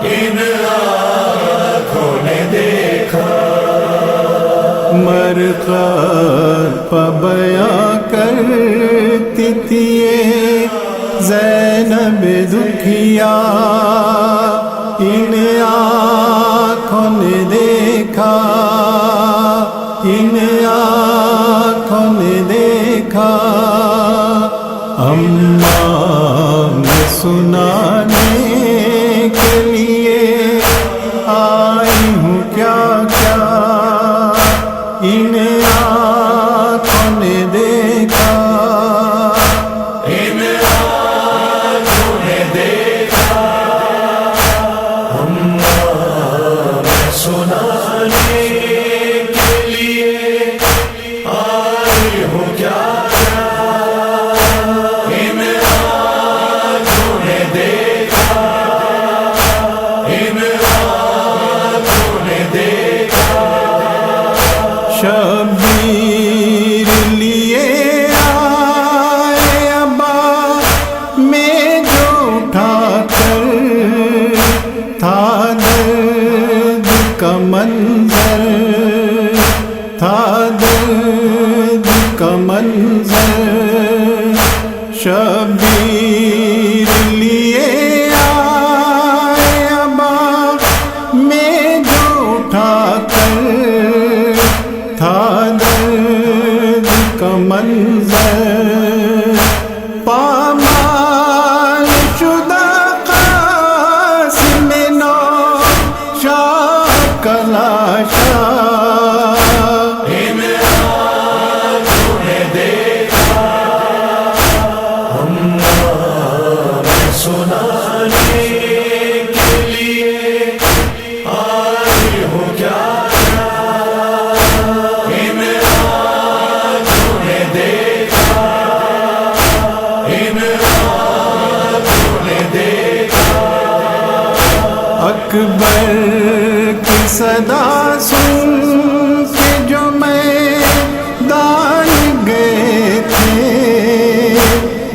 इन आँखों ने देखा। मरकत पर बयां करती थी ये ज़ैनब दुखिया, इन आँखों ने देखा, इन आँखों ने देखा। अम्मा ने सुनाने के लिए आई हूँ क्या क्या, इन आँखों ने देखा, इन आँखों ने देखा। अम्मा मैं सुनाने के लिए आई हूँ क्या क्या, इन आँखों ने देखा, इन आँखों ने देखा। शबीर लिए आए अब्बा में जो उठाकर, था दर्द का मंजर, था दर्द का मंजर। शबीर लिए आए अब्बा में जो उठाकर, था दर्द का मंजर। पामाल शुदा कासिम नौ शाह का लाशा, इन आँखों ने देखा। अम्मा मैं सुनाने के लिए आई हूँ क्या क्या, इन आँखों ने देखा, इन आँखों ने देखा। अकबर की सदा सुन के जो मैदान गए थे,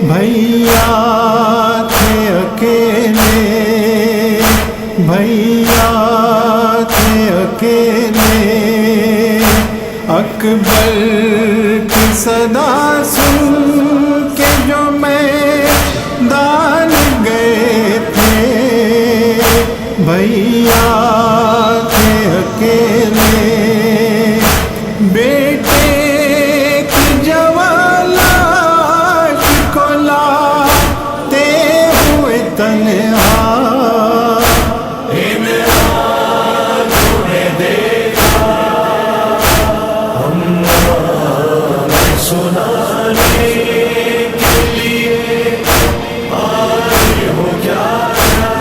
भैया थे अकेले, भैया थे अकेले। अकबर की सदा सुन के जो मैदान गए थे, भैया थे अकेले। बेटे की जवां लाश को लाते हुए तन्हा, इन आँखों ने देखा। अम्मा मैं सुनाने के लिए आई हूँ क्या क्या,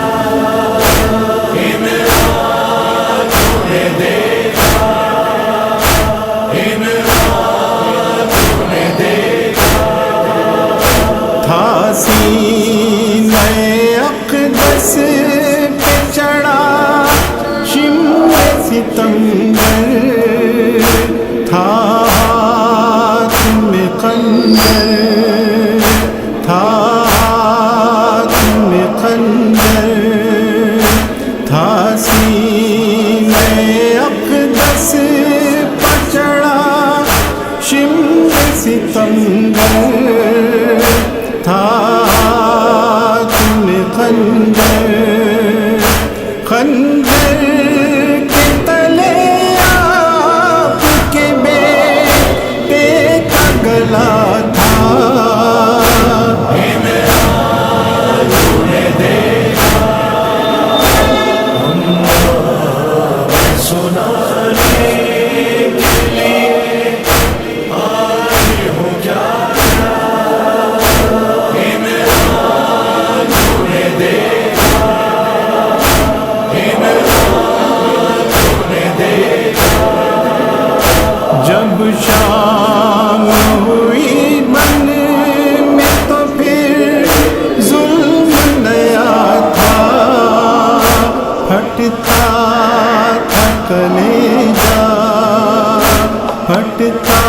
इन आँखों ने देखा, इन आँखों ने देखा। था सीने अक़दस पे चढ़ा शिम्मे सितंबर, था हाथ में खंजर, था हाथ में खंजर। था सीने अक़दस पे चढ़ा शिम्मे सितंबर, था हाथ में खंजर। खंजर के तले आपके बेटे का गला था, इन आँखों ने देखा। अम्मा मैं सुनाने के लिए आई हूँ क्या क्या, इन आँखों ने देखा, इन आँखों ने देखा। जब शाम हुई मन में तो फिर जुल्म नया था, फटता था कलेजा, फटता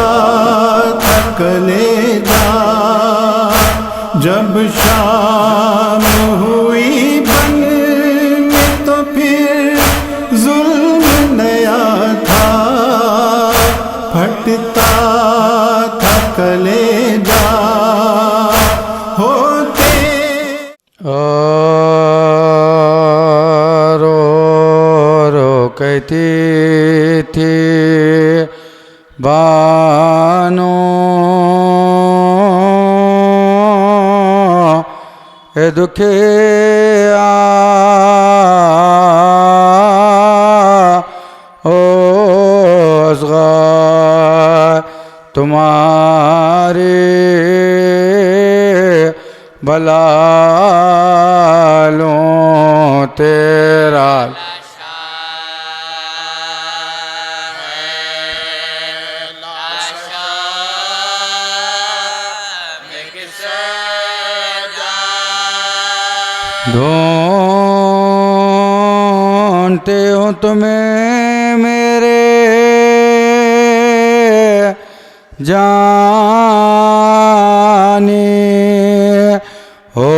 था कलेजा। जब शाम हुई बन में तो बानो ए दुखिया ओ असग़र तुम्हारी भला लूं तेरा ढूंढते हूँ तुम्हें मेरे जानी हो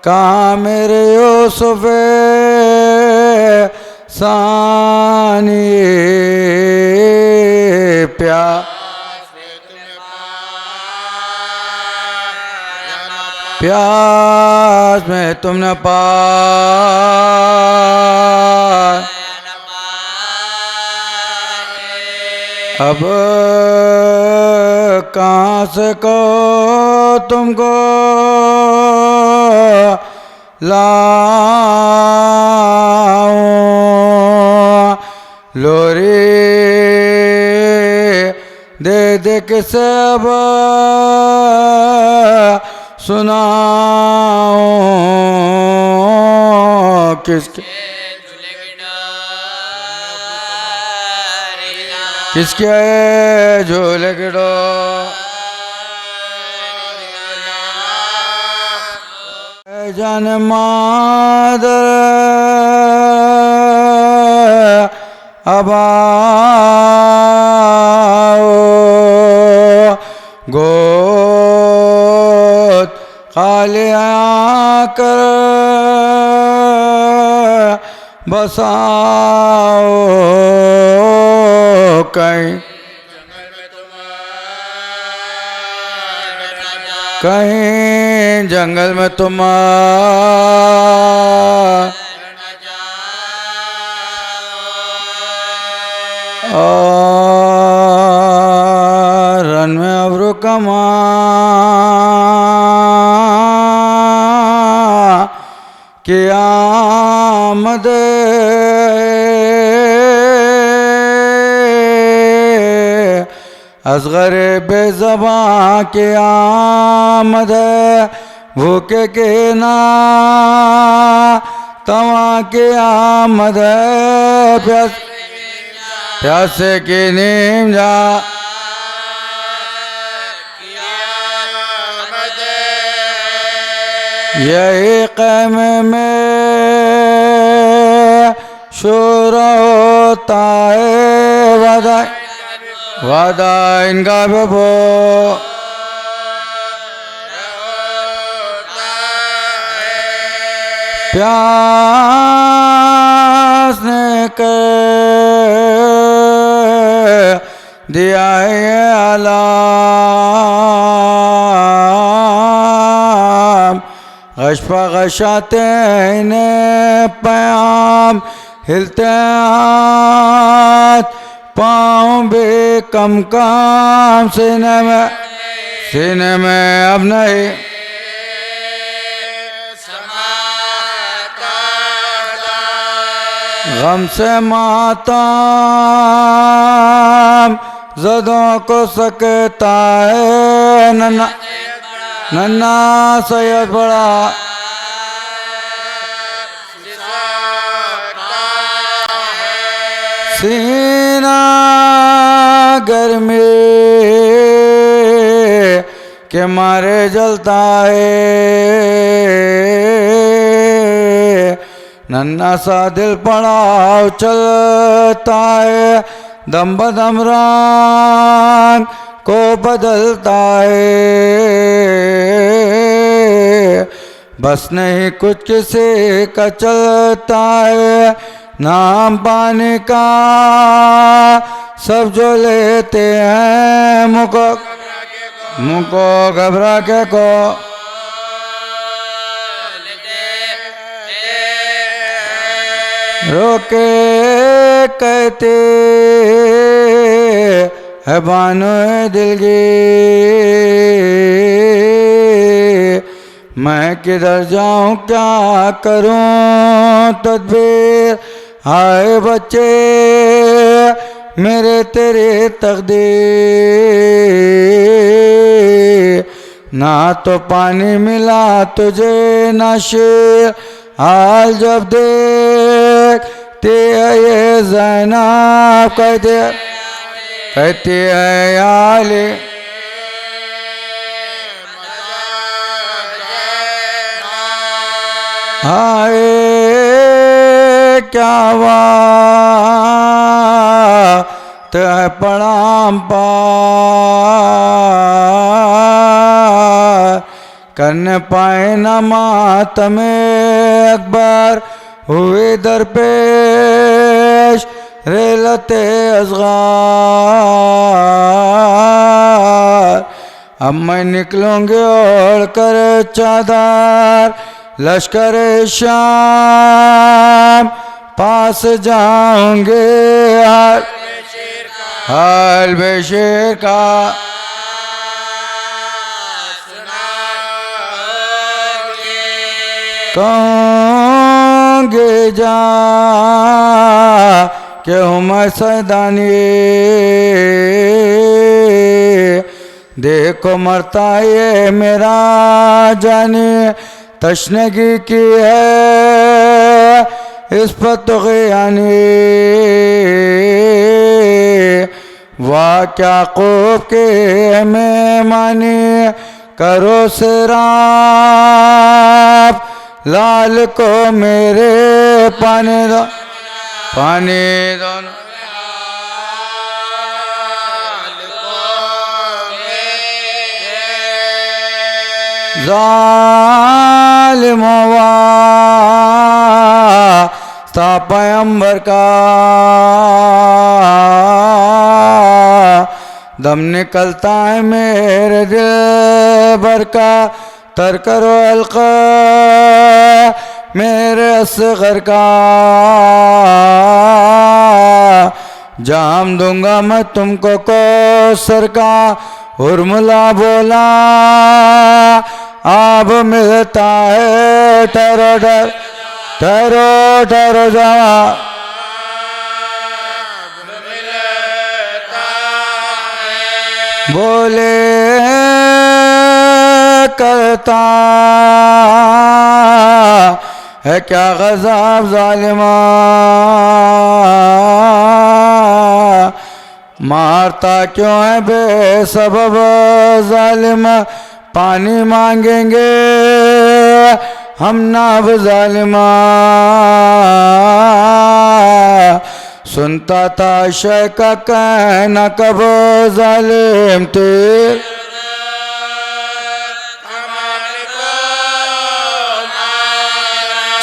कहाँ मेरे यूसुफ सानी प्यास में तुमने पा अब कहाँ से को तुमको लाऊं लोरी दे दे किसे अब सुनाऊं किसके झूले गिड़ो जन मादर अबाओ गोद खाली आकर बसाओ कहीं जंगल में तुम और रन में अब्रू कमा की आमद असग़र बेज़बां के आमद भूखे के ना तवा के आमद प्यासे की नीम जा यही क़ैम में शोर होता है वादा इनका बबो प्यास ने कर दिया है अलाम गशपा गशाते इन्हें प्याम हिलते हाथ पाँव भी कम काम सीने में अब नहीं गम से मातम ज़दों को सकता है नन्ना सैयद बड़ा सीना गर्मी के मारे जलता है नन्ना सा दिल पड़ा चलता है दम बदम रंग को बदलता है बस नहीं कुछ किसी का चलता है नाम पाने का सब जो लेते हैं मुझको घबरा के को रोके कहते है बानो दिल की, मैं किधर जाऊं क्या करूं तदबीर, हाय बच्चे मेरे तेरे तकदीर, ना तो पानी मिला तुझे ना शेर, हाल जब देखते है ये ज़ैनब कहती है याले हाय क्या बात है प्रणाम पार, करने पाए न मातमे अकबर, हुए दरपेश रेलते असगार, अब मैं निकलूंगी ओढ़ कर चादर, लश्कर शाम पास जाऊंगे, हाल बेशेर का कहूँगे जा कि हूँ मैं सैदानी, देखो मरता ये मेरा जाने, तशनगी की है इस पर तो यानी, वाह क्या खूब के मेहमानी, करो सिराप लाल को मेरे पानी दो ज़ालिमों वास्ता पैगंबर का दम निकलता है मेरे दिल भर का, तर करो हल्का मेरे असगर का, जाम दूंगा मैं तुमको कौसर का, उर्मिला बोला अब मिलता है ठहरो जावा, बोले करता है क्या गज़ब ज़ालिमा, मारता क्यों है बेसबब ज़ालिमा, पानी मांगेंगे हम ना अब ज़ालिमा, सुनता था शेख का कहना कब ज़ालिम तेर,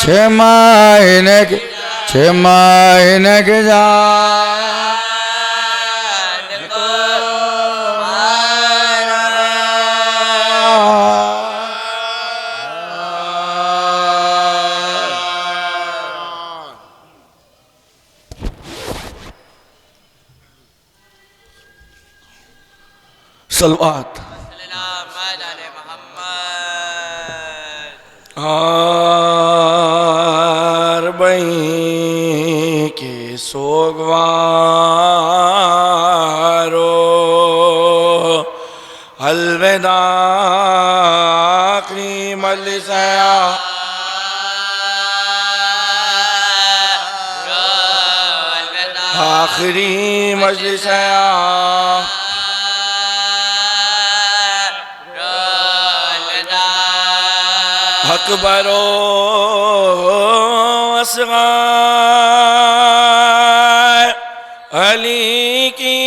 छह महीने के जा सलवात बई के सोगवारो, अलविदा आखिरी मजलिस आखिरी मजलिस अकबरो असग़र अली की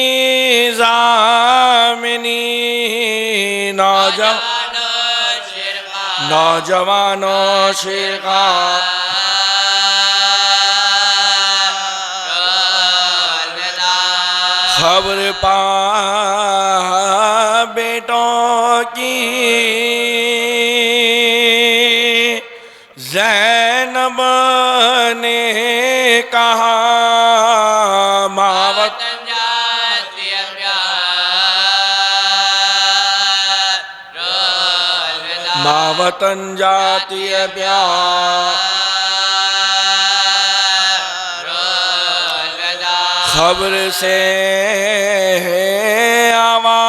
ज़ामिनी, नौजवानों शेरका खबर पा बेटों की, ज़ैनब ने कहा मावत वतन जाती है प्यार खबर से आवाज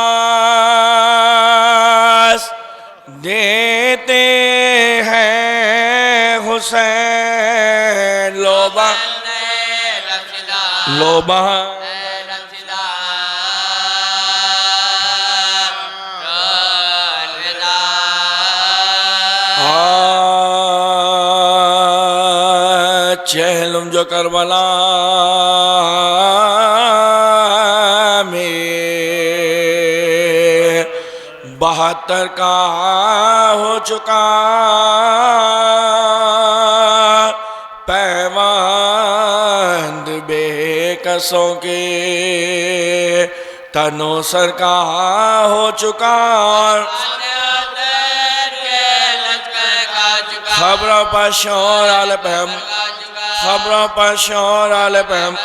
देते हैं हुसैन लोबा लोबा चहलुम जो करबला में 72 का हो चुका पैबंद बेकसों के तनो सर का हो चुका खबरों पर शोर आल पहम खबरों पर शोर आल पहम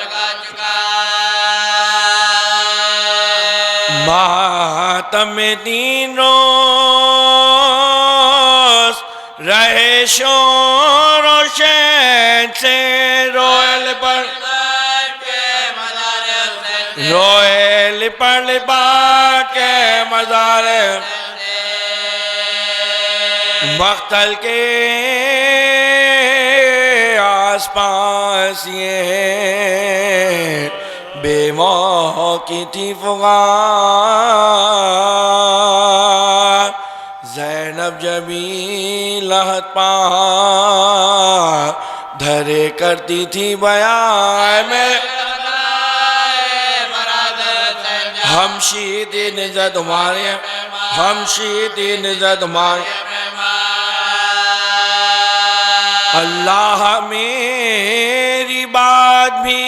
मातम 3 रोज रहे शोर शैन से रोयल पर रोयल पर के मज़ारे मख्तल के आसपास ये बेमौकी थी फुगार ज़ैनब जबी लहत पार धरे करती थी बयान में हम शीदीन जद हमारे हम शीदीन जद हमारे अल्लाह मेरी बात भी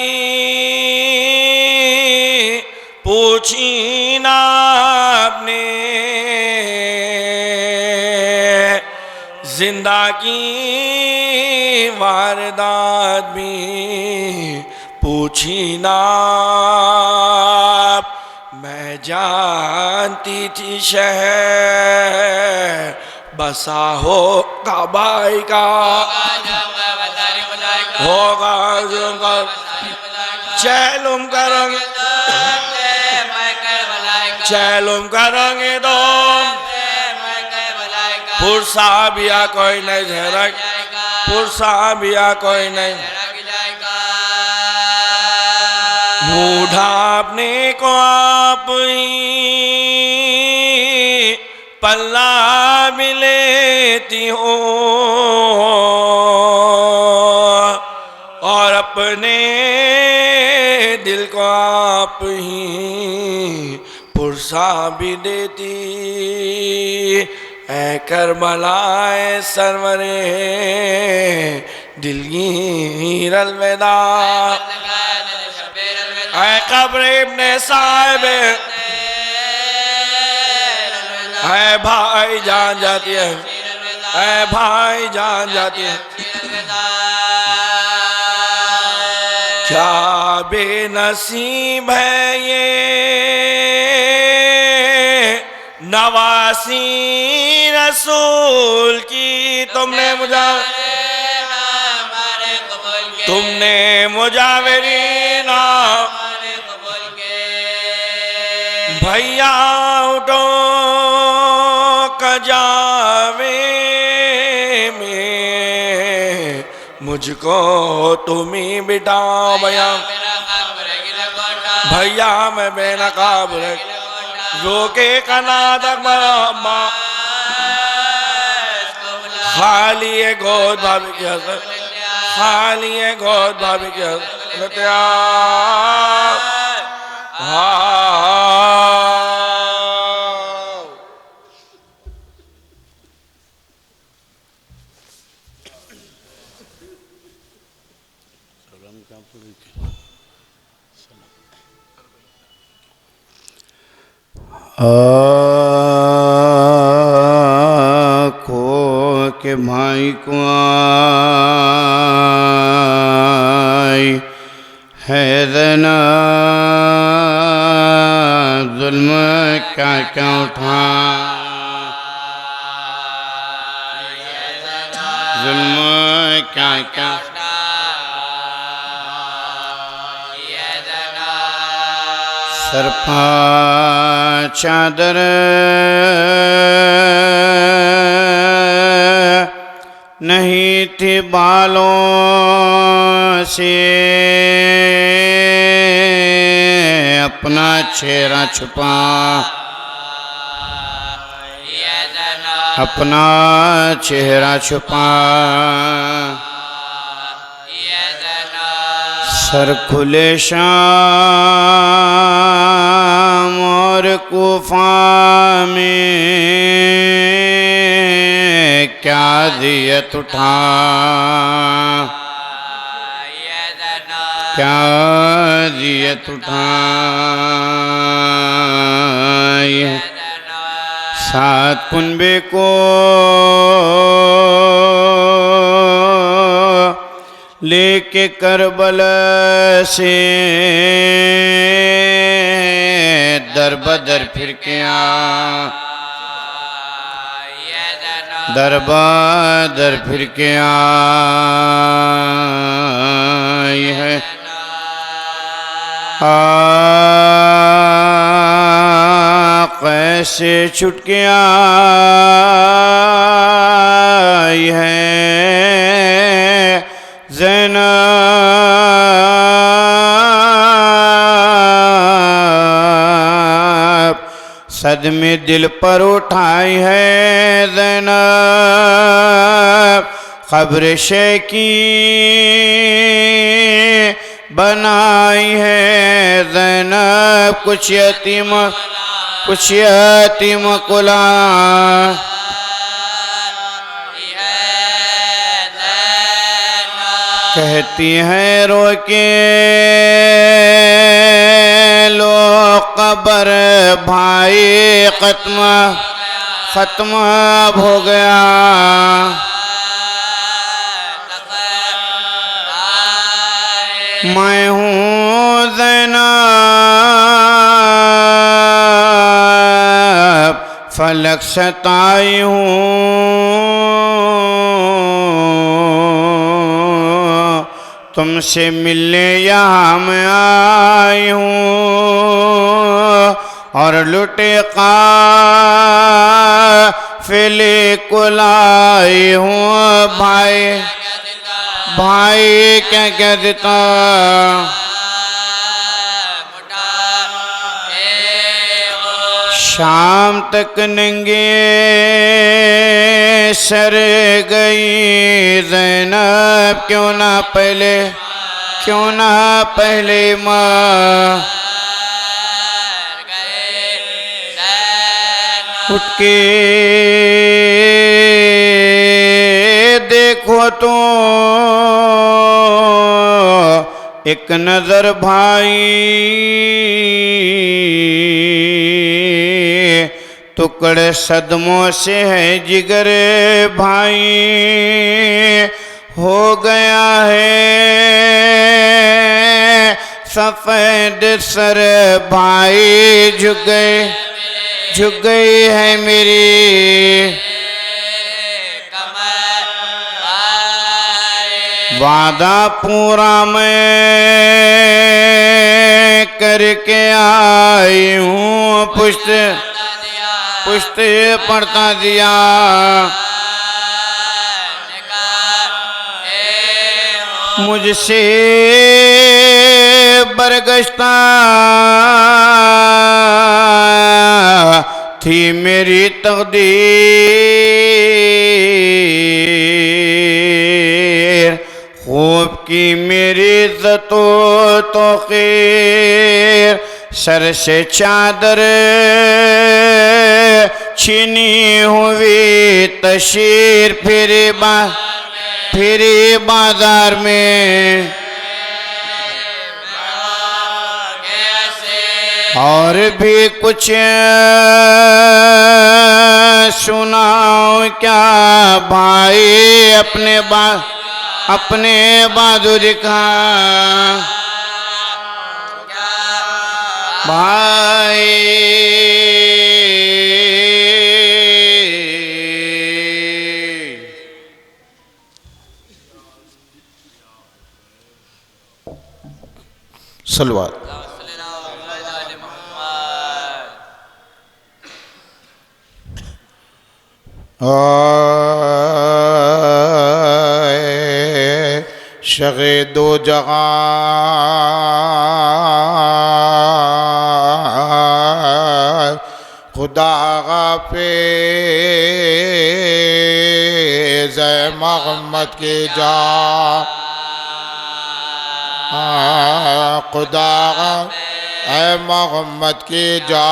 पूछी ना आपने जिंदा की वारदात भी पूछी ना मैं जानती थी शहर बसा हो काबाई का होगा चैलुम करेंगे चैलुम करेंगे तो पुरसा बिया कोई नहीं झरक पुरसा बिया कोई नहीं बूढ़ा अपने को आप ही पल्ला भी लेती हो और अपने दिल को आप ही पुरसा भी देती ऐ करबलाए सरवरे दिलगीर अलविदा ऐ कब्र इब्ने साहिब ऐ भाई जान जाती है ऐ भाई जान जाती है क्या बेनसीब है ये नवासी रसूल की तुमने मुजावरीना भैया उठो कजावे में मुझको तुम्ही बिठाओ भैया भैया मैं बेनकाब रोके कनादक मरम्मा खाली गोद भाभी की हसरत खाली गोद भाभी की हसरत को के भाई को आई हैदना जुल्म क्या क्या उठा सर पर चादर नहीं थी बालों से अपना चेहरा छुपा, अपना चेहरा छुपा। सर खुले शाम और कूफा में क्या दियत उठा, क्या दियत उठा। सात कुनबे को लेके करबल से दर बदर फिर के आ, दर बदर फिर के आई है। कैसे छुट के आई है ज़ैनब, सदमे दिल पर उठाई है ज़ैनब। क़ब्र शेकी बनाई है ज़ैनब, कुछ यतीम कुला कहती है रो के लो कब्र भाई खत्म हो गया। मैं हूँ ज़ैनब फलक सताई हूँ, तुमसे मिलने यहाँ मैं आई हूँ। और लुटे काफ़िले को लाई हूँ भाई, भाई क्या क्या देता। शाम तक नंगे सर गई ज़ैनब, क्यों ना पहले माँ उठ के देखो तो एक नजर भाई, टुकड़े सदमों से है जिगर भाई। हो गया है सफेद सर भाई, झुक गई है मेरी वादा पूरा मैं करके आई हूँ। पुष्ट पढ़ता दिया मुझसे बरगश्ता थी मेरी तकदीर, खूब की मेरी इज्जतो तौक़ीर। सर से चादर छीनी हुई तशीर, फिरी बाजार में और भी कुछ सुनाओ क्या भाई, अपने बहादुर का भाई। सलवात। शगे दो जहां खुदा हाफिज़ मोहम्मद की जा खुदा ए मोहम्मद की जा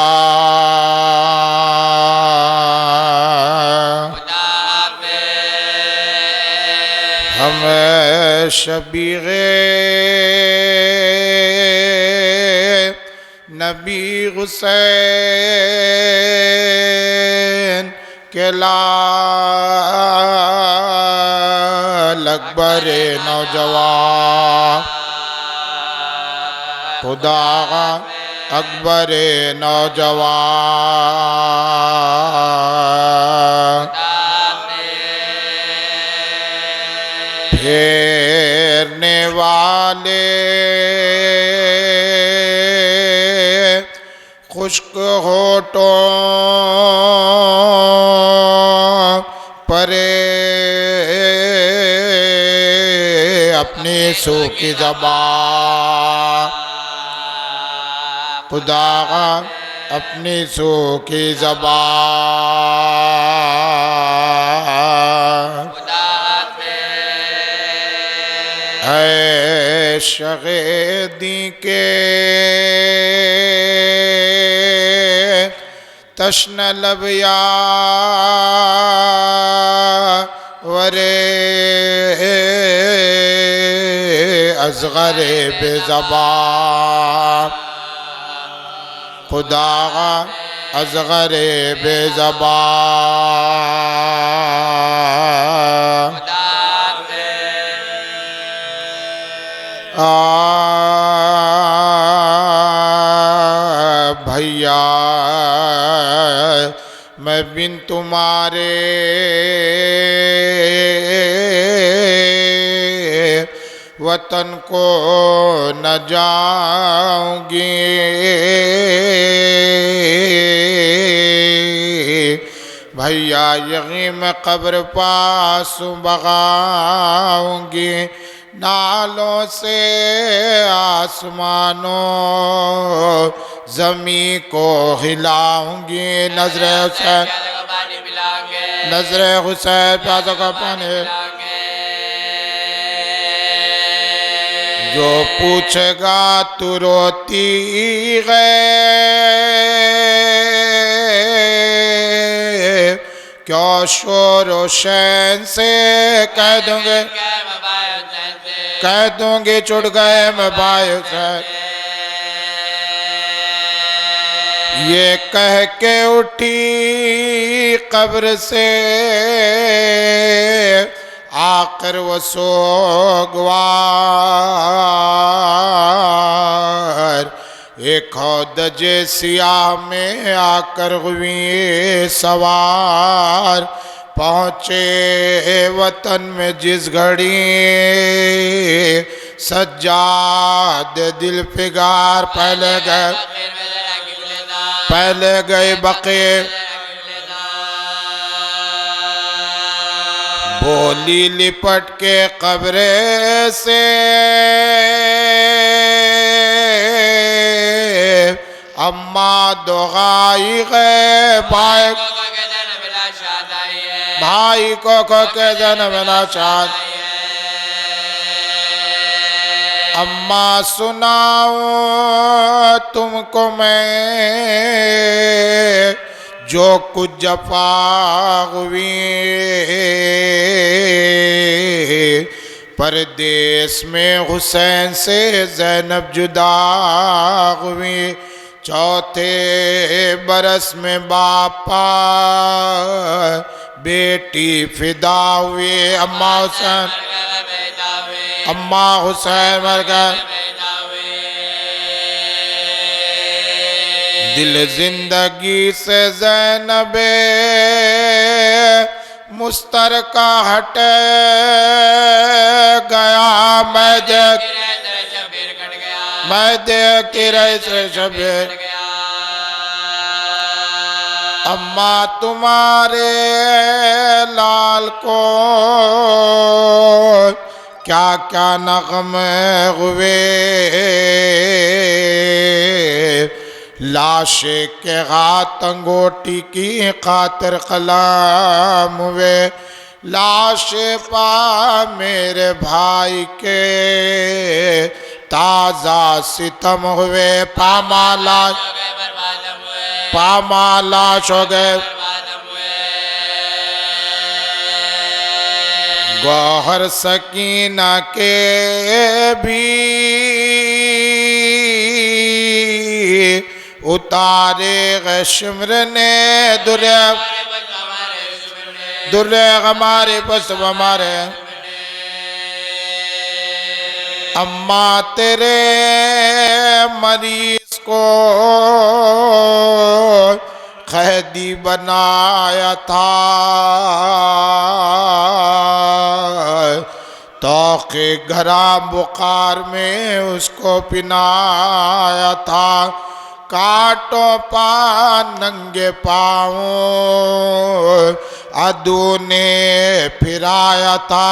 हमें शबीग़े नबी हुसैन के लाल अकबर नौजवान खुदा अकबर नौजवान फेरने वाले खुश्क होठों परे अपनी सूखी ज़बान खुदा अपनी सूखी ज़बान है शगेदी के तश्न लबिया वरे असग़रे बेज़बान खुदा असग़रे बेज़बान भैया मैं बिन तुम्हारे वतन को न जाऊंगी भैया यहीं मैं कब्र पास बगाऊंगी नालों से आसमानों ज़मी को हिलाऊंगी नजरे हुसैन प्यासों का पानी जो पूछेगा तू रोती है क्यों शोर शैन से कह दूंगे छुट गए मैं भाई हुसैन ये कह के उठी कब्र से आकर वो सोगवार एक खौदज सियाह में आकर हुई सवार पहुँचे वतन में जिस घड़ी सज्जाद दिल फिगार पहले गए बक़े बोली लिपट के कब्रे से अम्मा दुआई गए भाई को के जन्म ना चाह अम्मा सुनाओ तुमको मैं जो कुछ जफा हुई परदेश में हुसैन से ज़ैनब जुदा हुई चौथे बरस में बापा बेटी फिदा हुई अम्मा हुसैन मर गए दिल जिंदगी से ज़ैनबे मुस्तरका हट कैदे की रईस शबे अम्मा तुम्हारे लाल को क्या क्या नगमे हुए लाशे के हाथ अंगोटी की खातिर कलाम हुए लाशे पा मेरे भाई के ताजा सितम हुए पामाला हो गए गौहर सकीना के भी उतारे गए शिमर ने दुर्रे हमारे बस हमारे अम्मा तेरे मरीज को कैदी बनाया था तो के घरा बुखार में उसको पिनाया था काटो पा नंगे पाँव अदू ने फिराया था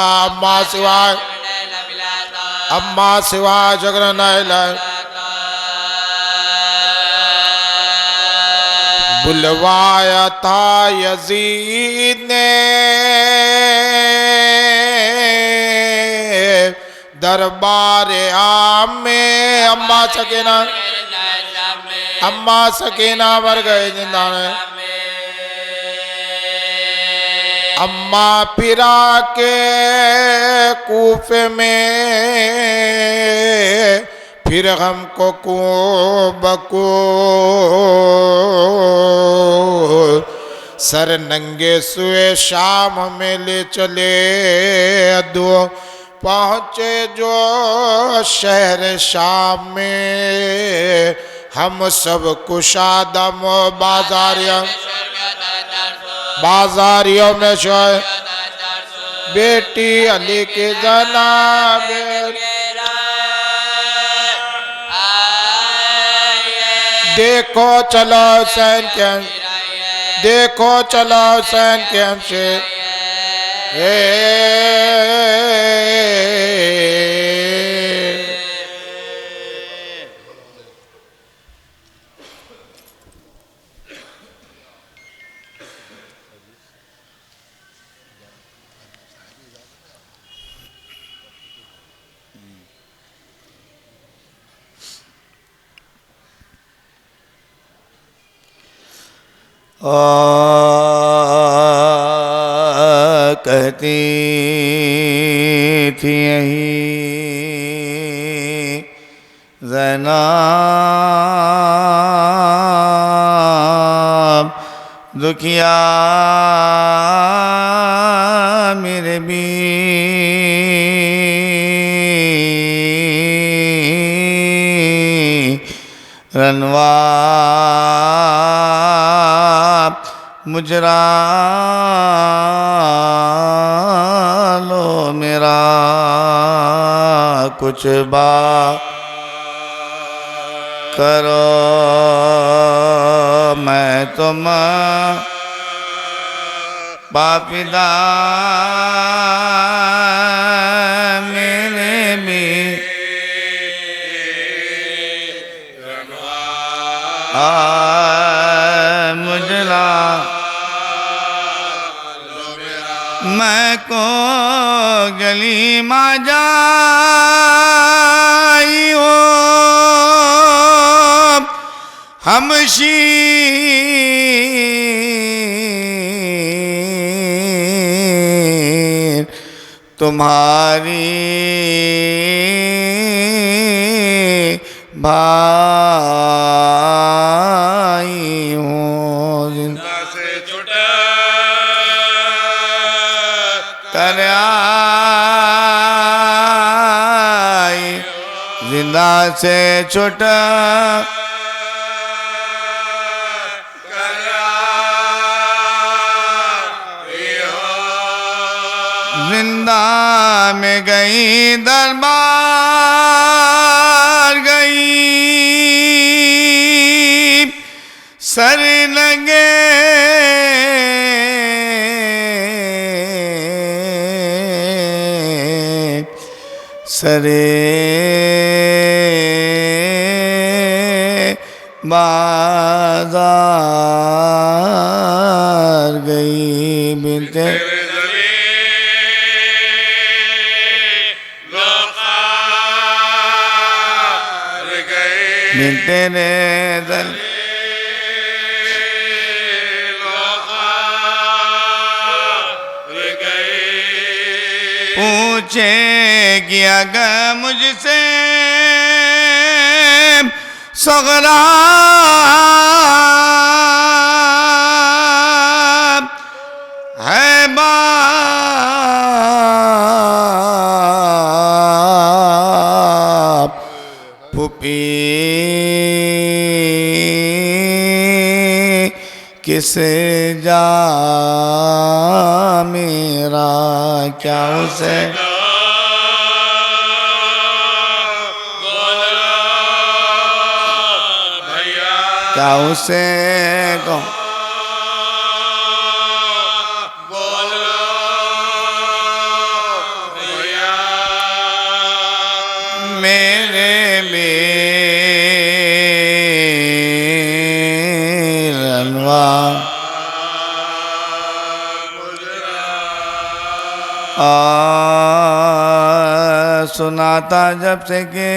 अम्मा सिवाय जगन बुलवाया था यजीद ने दरबार आम में अम्मा सकीना मर गए जिंदा ने अम्मा पिरा के कूफे में फिर हमको बको सर नंगे सुए शाम में ले चले दो पहुँचे जो शहर शाम में हम सब कुशादम बाजारियों में शोए बेटी अली के जनाब देखो चलो हुसैन के देखो चलो हुसैन के हमसे कहती थी यही ज़ैनब दुखिया मेरे भी रनवा मुजरा लो मेरा कुछ करो मैं तुम पापिदा मेरे भी मुजरा मैं को गली मा जाई हो हमशी तुम्हारी भाई हूँ जिंदा से छुटा कर आई जिंदा से छुटा जिंदा में गई दरबार गई सरे बाजार गई बिनते बिनते ने दल पूछे गया मुझसे सगरा है बाप पुपी किसे जा मेरा क्या उसे क्या उसे को मेरे रनवा सुनाता जब से के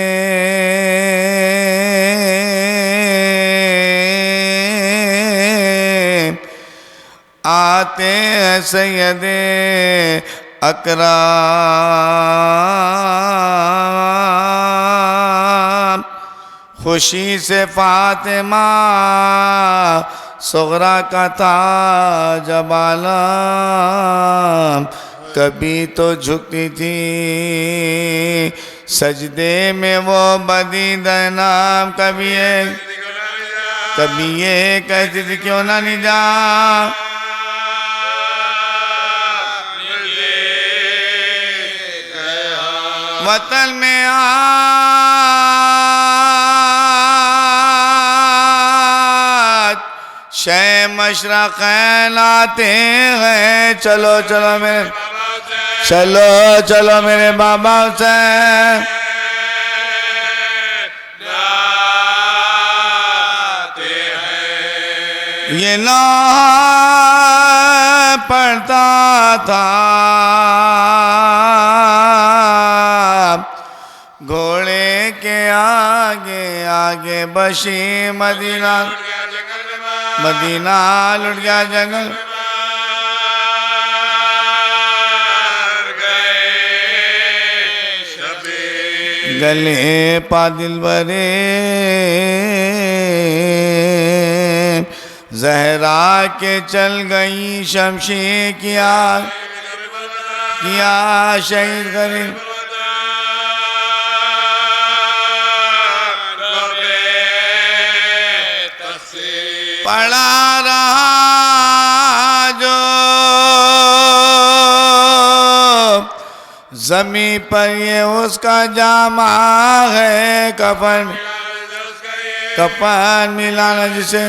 आते हैं सैयदे अकरम खुशी से फातिमा सुगरा का ताज बालम कभी तो झुकती थी सजदे में वो बदीद नाम कभी ये कहती थी क्यों ना नहीं जा वतन में आज शे मशरक़ैन आते हैं चलो चलो मेरे चलो चलो मेरे बाबा से ये ना पढ़ता था घोड़े के आगे आगे बशी मदीना मदीना लुट गया जंगल गले पा दिल बरे जहरा के चल गई शमशी किया शहीद करे पड़ा रहा जो जमी पर ये उसका जामा है कफन मिलाना जिसे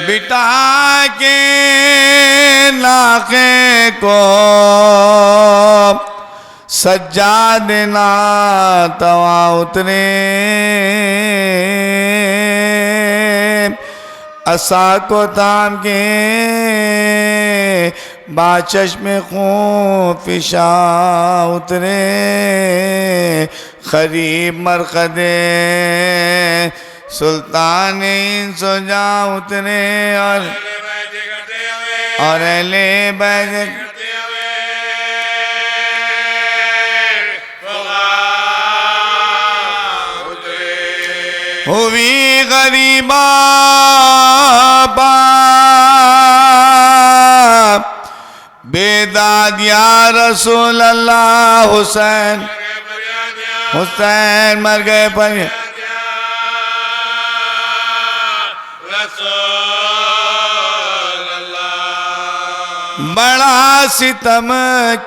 बिटा के नाके को सज्जा देना तवा उतरे असा को ताम के बाचश में खून फिशा उतरे खरीब मरकदे सुल्तान इंसो जा उतरे और ले बैठ हुई गरीबा बेदाद या रसूल अल्लाह हुसैन हुसैन मर गए पर बड़ा सितम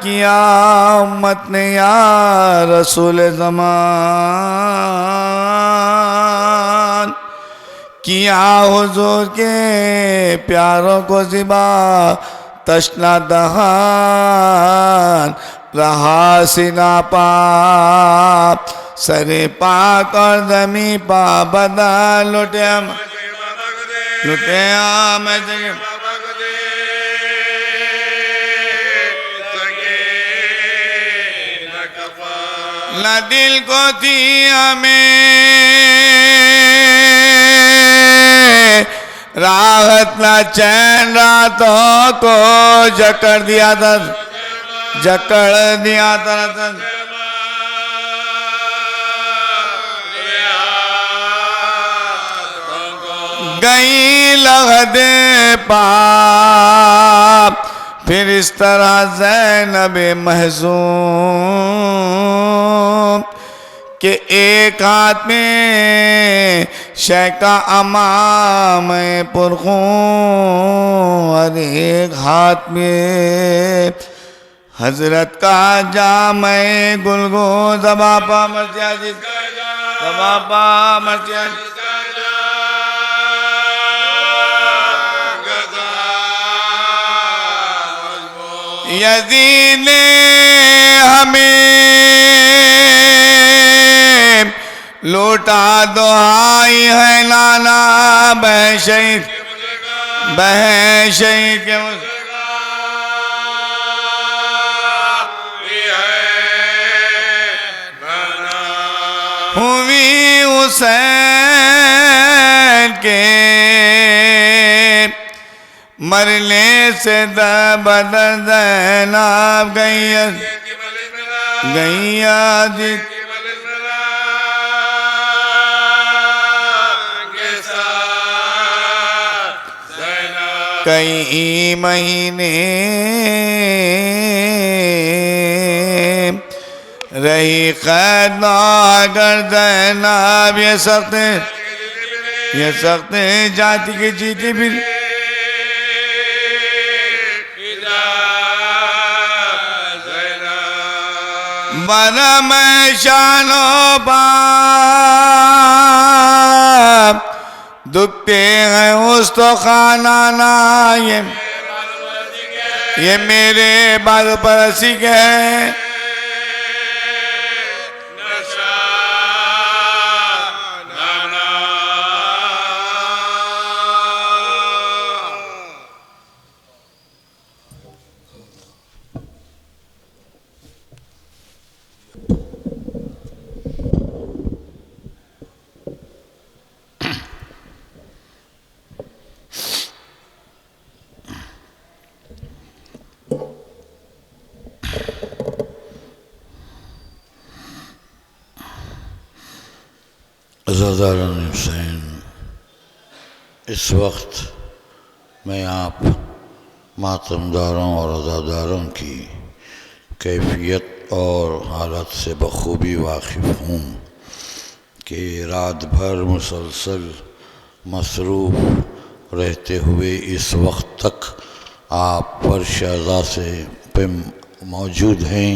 किया उम्मत ने या रसूल ज़मान किया हुजूर के प्यारों को ज़िबा तशना दहान रहा सीना पाप सरे पाक और दमी पा बदा लुटे मैं न दिल को थी हमें राहत न चैन रातों को जकड़ दिया था गई लगदे पाप फिर इस तरह ज़ैनब महज़ूम के एक हाथ में शैका अमाम पुरखूं और एक हाथ में हजरत का जामे गुलगो दबापा मर्तिया यज़ीद ने हमें लौटा दुआई है नाना बह शहीद के हुई हुसैन के मरने से बदल ज़ैनब गैया कई महीने रही कैद अगर ज़ैनब ये सख्त जाति की जीती भी बना मैं शानो बाप दुखते हैं उस तो खाना ना ये मेरे बाल पर सिक है अज़ादारान हुसैन। इस वक्त मैं आप मातमदारों और अज़ादारों की कैफियत और हालत से बखूबी वाकिफ़ हूँ कि रात भर मुसलसल मसरूफ़ रहते हुए इस वक्त तक आप फर्श अज़ा से पे मौजूद हैं।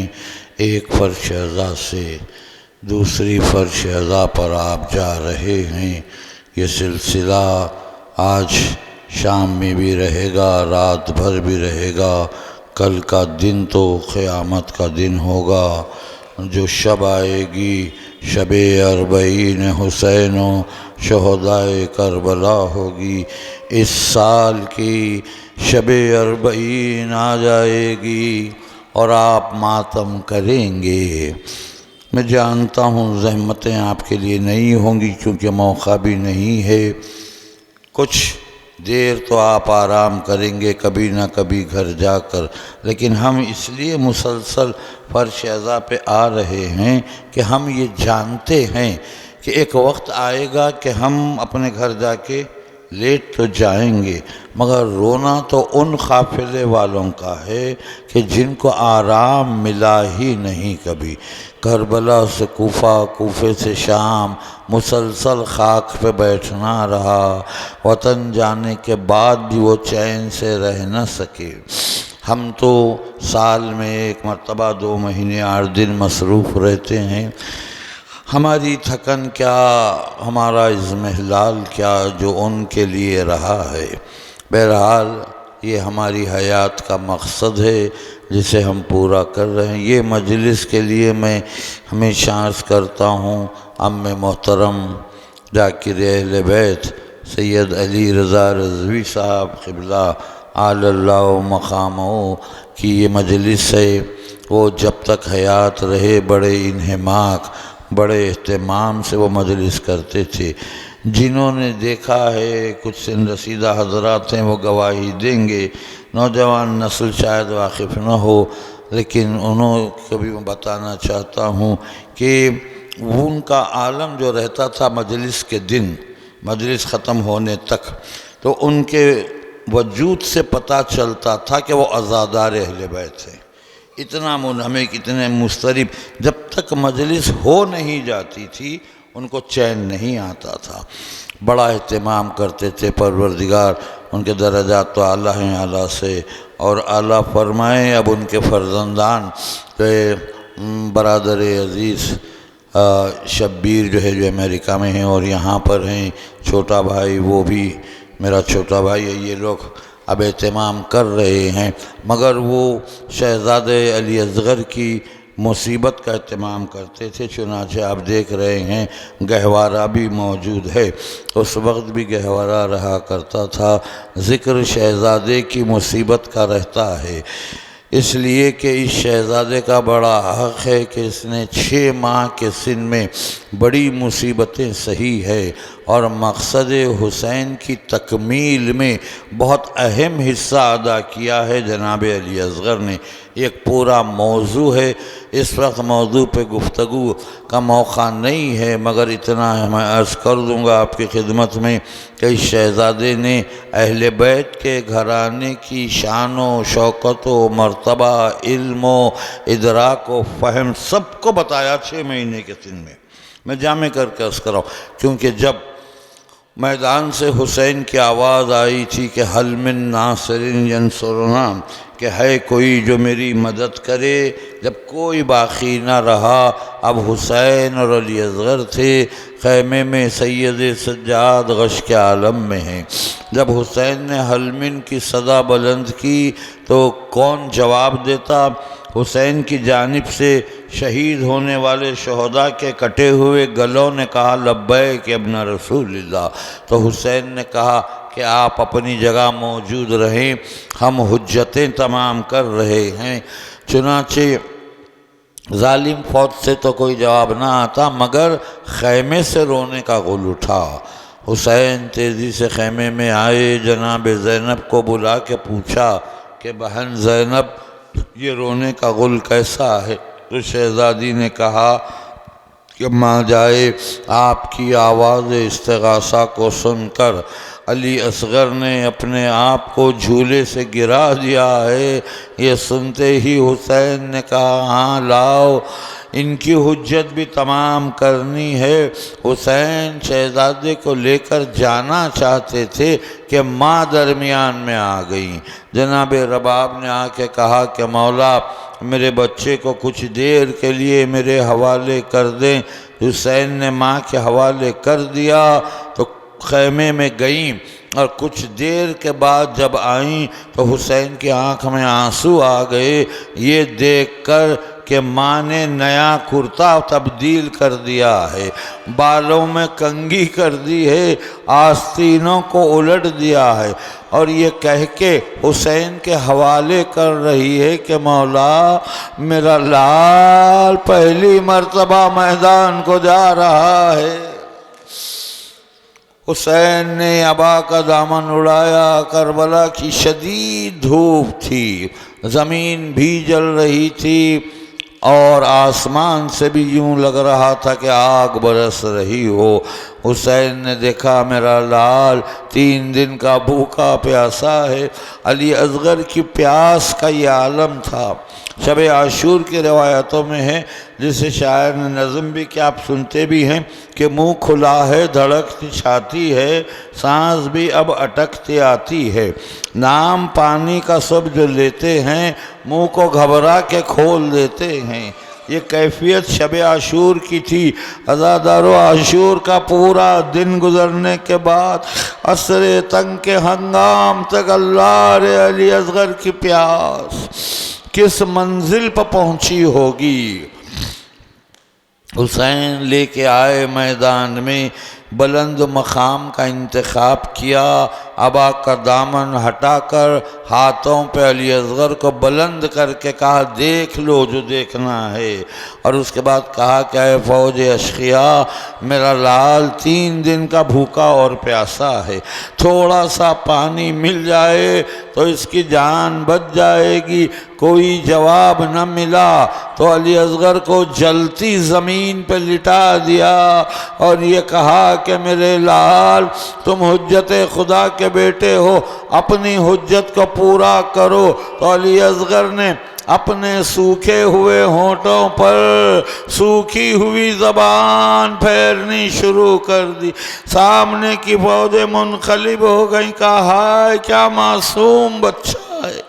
एक फर्श अज़ा से दूसरी फर्श अज़ा पर आप जा रहे हैं। ये सिलसिला आज शाम में भी रहेगा, रात भर भी रहेगा। कल का दिन तो क़यामत का दिन होगा। जो शब आएगी शब-ए अरबईन हुसैन व शहदाए करबला होगी। इस साल की शब-ए अरबईन आ जाएगी और आप मातम करेंगे। मैं जानता हूँ ज़हमतें आपके लिए नहीं होंगी क्योंकि मौका भी नहीं है। कुछ देर तो आप आराम करेंगे कभी ना कभी घर जाकर, लेकिन हम इसलिए मुसलसल फर्श अज़ा पे आ रहे हैं कि हम ये जानते हैं कि एक वक्त आएगा कि हम अपने घर जाके लेट तो जाएंगे, मगर रोना तो उन काफ़िले वालों का है कि जिनको आराम मिला ही नहीं कभी। करबला से कूफा, कूफे से शाम मुसलसल खाक पे बैठना रहा। वतन जाने के बाद भी वो चैन से रह न सके। हम तो साल में एक मरतबा 2 महीने 8 दिन मसरूफ़ रहते हैं। हमारी थकन क्या, हमारा इज़्मिहलाल क्या जो उनके लिए रहा है। बहरहाल ये हमारी हयात का मकसद है जिसे हम पूरा कर रहे हैं। ये मजलिस के लिए मैं हमेशा अर्ज़ करता हूँ अम्मे मोहतरम जाकिर अहले बैत सैयद अली रज़ा रज़वी साहब क़िबला आलल्लाहु मक़ामहू की ये मजलिस है। वो जब तक हयात रहे बड़े इन्हिमाक बड़े एहतमाम से वो मजलिस करते थे। जिन्होंने देखा है, कुछ सिन रसीदा हजरात हैं वो गवाही देंगे, नौजवान नस्ल शायद वाकिफ़ न हो, लेकिन उन्होंने भी मैं बताना चाहता हूँ कि उनका आलम जो रहता था मजलिस के दिन, मजलिस ख़त्म होने तक, तो उनके वजूद से पता चलता था कि वो अज़ादार अहले बैत हैं। इतना मुनहमिक, इतने मुस्तरिब, जब तक मजलिस हो नहीं जाती थी उनको चैन नहीं आता था। बड़ा एहतमाम करते थे। परवरदिगार उनके दर्जात तो आला हैं आला से और आला फरमाएँ। अब उनके फ़र्जंदान के बरादर अज़ीज़ शब्बीर जो है, जो अमेरिका में हैं और यहाँ पर हैं, छोटा भाई, वो भी मेरा छोटा भाई है, ये लोग अब एहतमाम कर रहे हैं। मगर वो शहज़ादे अली असग़र की मुसीबत का एहतमाम करते थे। चुनांचे आप देख रहे हैं गहवारा भी मौजूद है, उस वक्त भी गहवारा रहा करता था। ज़िक्र शहज़ादे की मुसीबत का रहता है, इसलिए कि इस शहज़ादे का बड़ा हक़ है कि इसने 6 माह के सिन में बड़ी मुसीबतें सही है और मकसद हुसैन की तकमील में बहुत अहम हिस्सा अदा किया है जनाब अली असग़र ने। एक पूरा मौजू है, इस वक्त मौजू पे गुफ्तगू का मौका नहीं है, मगर इतना मैं अर्ज़ कर दूँगा आपकी खिदमत में कि इस शहज़ादे ने अहले बैत के घराने की शान व शौकत व मर्तबा, इल्म व इदराक व फ़हम सबको बताया 6 महीने के सिन में। मैं जामे करके अर्ज़ कर रहा हूँ, क्योंकि जब मैदान से हुसैन की आवाज़ आई थी कि हल मिन नासिरिन यंसुरना, कि है कोई जो मेरी मदद करे, जब कोई बाकी ना रहा, अब हुसैन और अली असग़र थे ख़ैमे में, सैयद सज्जाद गश के आलम में हैं। जब हुसैन ने हलमिन की सदा बुलंद की तो कौन जवाब देता? हुसैन की जानिब से शहीद होने वाले शहदा के कटे हुए गलों ने कहा लब्बैक इब्न रसूलिल्लाह। तो हुसैन ने कहा कि आप अपनी जगह मौजूद रहें, हम हुज्जतें तमाम कर रहे हैं। चुनाचे जालिम फौज से तो कोई जवाब ना आता, मगर खैमे से रोने का गुल उठा। हुसैन तेज़ी से खैमे में आए, जनाब ज़ैनब को बुला के पूछा कि बहन ज़ैनब, ये रोने का गुल कैसा है? तो शहज़ादी ने कहा कि माँ जाए, आपकी आवाज़ इस्तिग़ासा को सुनकर अली असग़र ने अपने आप को झूले से गिरा दिया है। ये सुनते ही हुसैन ने कहा हाँ लाओ, इनकी हुज्जत भी तमाम करनी है। हुसैन शहज़ादे को लेकर जाना चाहते थे कि माँ दरमियान में आ गई। जनाब रबाब ने आके कहा कि मौला, मेरे बच्चे को कुछ देर के लिए मेरे हवाले कर दें। हुसैन ने माँ के हवाले कर दिया तो खैमे में गईं और कुछ देर के बाद जब आईं तो हुसैन की आँख में आंसू आ गए, ये देखकर कि माँ ने नया कुर्ता तब्दील कर दिया है, बालों में कंघी कर दी है, आस्तीनों को उलट दिया है और ये कह के हुसैन के हवाले कर रही है कि मौला, मेरा लाल पहली मर्तबा मैदान को जा रहा है। हुसैन ने अबा का दामन उड़ाया। करबला की शदीद धूप थी, ज़मीन भी जल रही थी और आसमान से भी यूं लग रहा था कि आग बरस रही हो। हुसैन ने देखा मेरा लाल 3 दिन का भूखा प्यासा है। अली असग़र की प्यास का ये आलम था। शब आशूर की रवायतों में है, जिसे शायर ने नज़म भी किया, आप सुनते भी हैं कि मुँह खुला है, धड़कती छाती है, सांस भी अब अटकती आती है। नाम पानी का सब जो लेते हैं, मुँह को घबरा के खोल देते हैं। ये कैफियत शब आशूर की थी। अज़ादारो आशूर का पूरा दिन गुजरने के बाद असरे तंग के हंगाम तक अल्लाह रे अली असगर की प्यास किस मंजिल पर पहुंची होगी। हुसैन लेके आए मैदान में, बुलंद मकाम का इंतखाब किया, अबा का दामन हटाकर हाथों पे अली असगर को बुलंद करके कहा देख लो जो देखना है। और उसके बाद कहा क्या है, फ़ौज अशकिया मेरा लाल 3 दिन का भूखा और प्यासा है, थोड़ा सा पानी मिल जाए तो इसकी जान बच जाएगी। कोई जवाब न मिला तो अली असगर को जलती ज़मीन पे लिटा दिया और ये कहा कि मेरे लाल तुम हुज्जत खुदा के बेटे हो, अपनी हुज्जत को पूरा करो। तो अली असगर ने अपने सूखे हुए होंठों पर सूखी हुई ज़बान फेरनी शुरू कर दी। सामने की फौजें मुनक़लिब हो गई। कहा हाय क्या मासूम बच्चा है,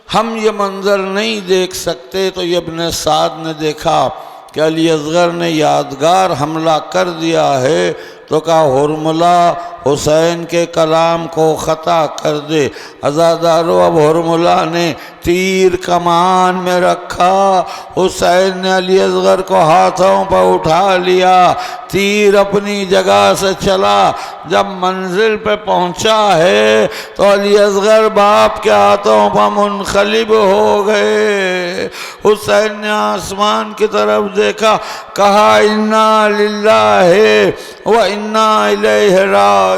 हम ये मंज़र नहीं देख सकते। तो ये इब्न साद ने देखा कि अली असगर ने यादगार हमला कर दिया है, तो कहा हुरमुला हुसैन के कलाम को ख़ता कर दे। अज़ादारो अब हुरमुला ने तीर कमान में रखा, हुसैन ने अली असगर को हाथों पर उठा लिया, तीर अपनी जगह से चला। जब मंजिल पे पहुंचा है तो अली असगर बाप के हाथों पर मुनक़लिब हो गए। हुसैन ने आसमान की तरफ देखा, कहा इन्ना लिल्लाहि व इन्ना इलैहि राजिऊन।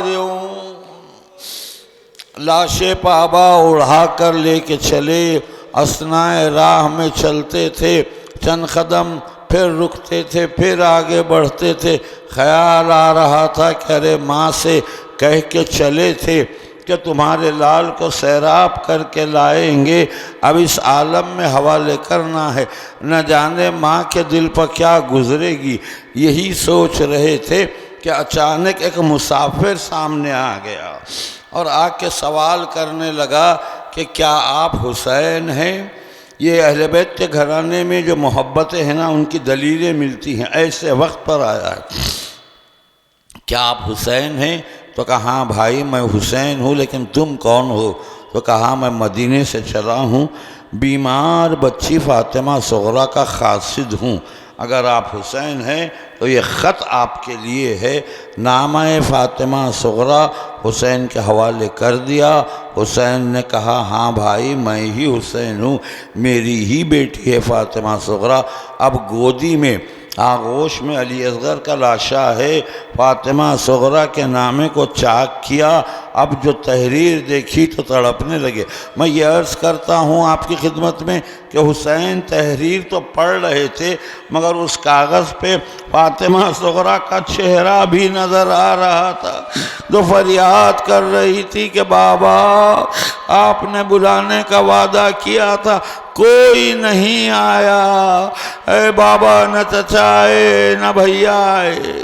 लाशे पाबा उड़ा कर लेके चले, असनाए राह में चलते थे, चंद कदम फिर रुकते थे, फिर आगे बढ़ते थे। ख्याल आ रहा था कि अरे माँ से कह के चले थे कि तुम्हारे लाल को सैराब करके लाएंगे, अब इस आलम में हवाले करना है, न जाने माँ के दिल पर क्या गुजरेगी। यही सोच रहे थे कि अचानक एक मुसाफिर सामने आ गया और आके सवाल करने लगा कि क्या आप हुसैन हैं। ये अहले बैत के घराने में जो मोहब्बतें हैं ना, उनकी दलीलें मिलती हैं। ऐसे वक्त पर आया है, क्या आप हुसैन हैं? तो कहा हाँ भाई मैं हुसैन हूँ, लेकिन तुम कौन हो? तो कहा मैं मदीने से चला हूँ, बीमार बच्ची फ़ातिमा सुगरा का क़ासिद हूँ। अगर आप हुसैन हैं तो ये ख़त आपके लिए है। नामा फ़ातिमा सुगरा हुसैन के हवाले कर दिया। हुसैन ने कहा हाँ भाई मैं ही हुसैन हूँ, मेरी ही बेटी है फ़ातिमा सुगरा। अब गोदी में आगोश में अली असगर का लाशा है, फ़ातिमा सुगरा के नामे को चाक किया। अब जो तहरीर देखी तो तड़पने लगे। मैं ये अर्ज़ करता हूँ आपकी खिदमत में कि हुसैन तहरीर तो पढ़ रहे थे, मगर उस कागज़ पे फ़ातिमा सुगरा का चेहरा भी नज़र आ रहा था, जो फरियाद कर रही थी कि बाबा आपने बुलाने का वादा किया था, कोई नहीं आया। ए बाबा न चचा आए न भैया आए,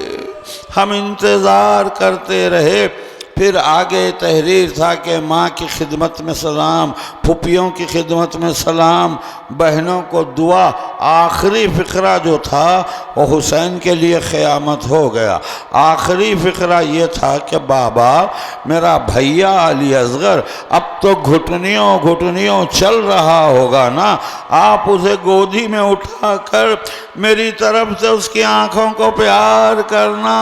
हम इंतज़ार करते रहे। फिर आगे तहरीर था कि माँ की खिदमत में सलाम, फुफियों की खिदमत में सलाम, बहनों को दुआ। आखिरी फ़िक्रा जो था वो हुसैन के लिए क़यामत हो गया। आखिरी फ़िक्रा ये था कि बाबा मेरा भैया अली असगर अब तो घुटनियों घुटनियों चल रहा होगा ना, आप उसे गोदी में उठाकर मेरी तरफ से उसकी आँखों को प्यार करना।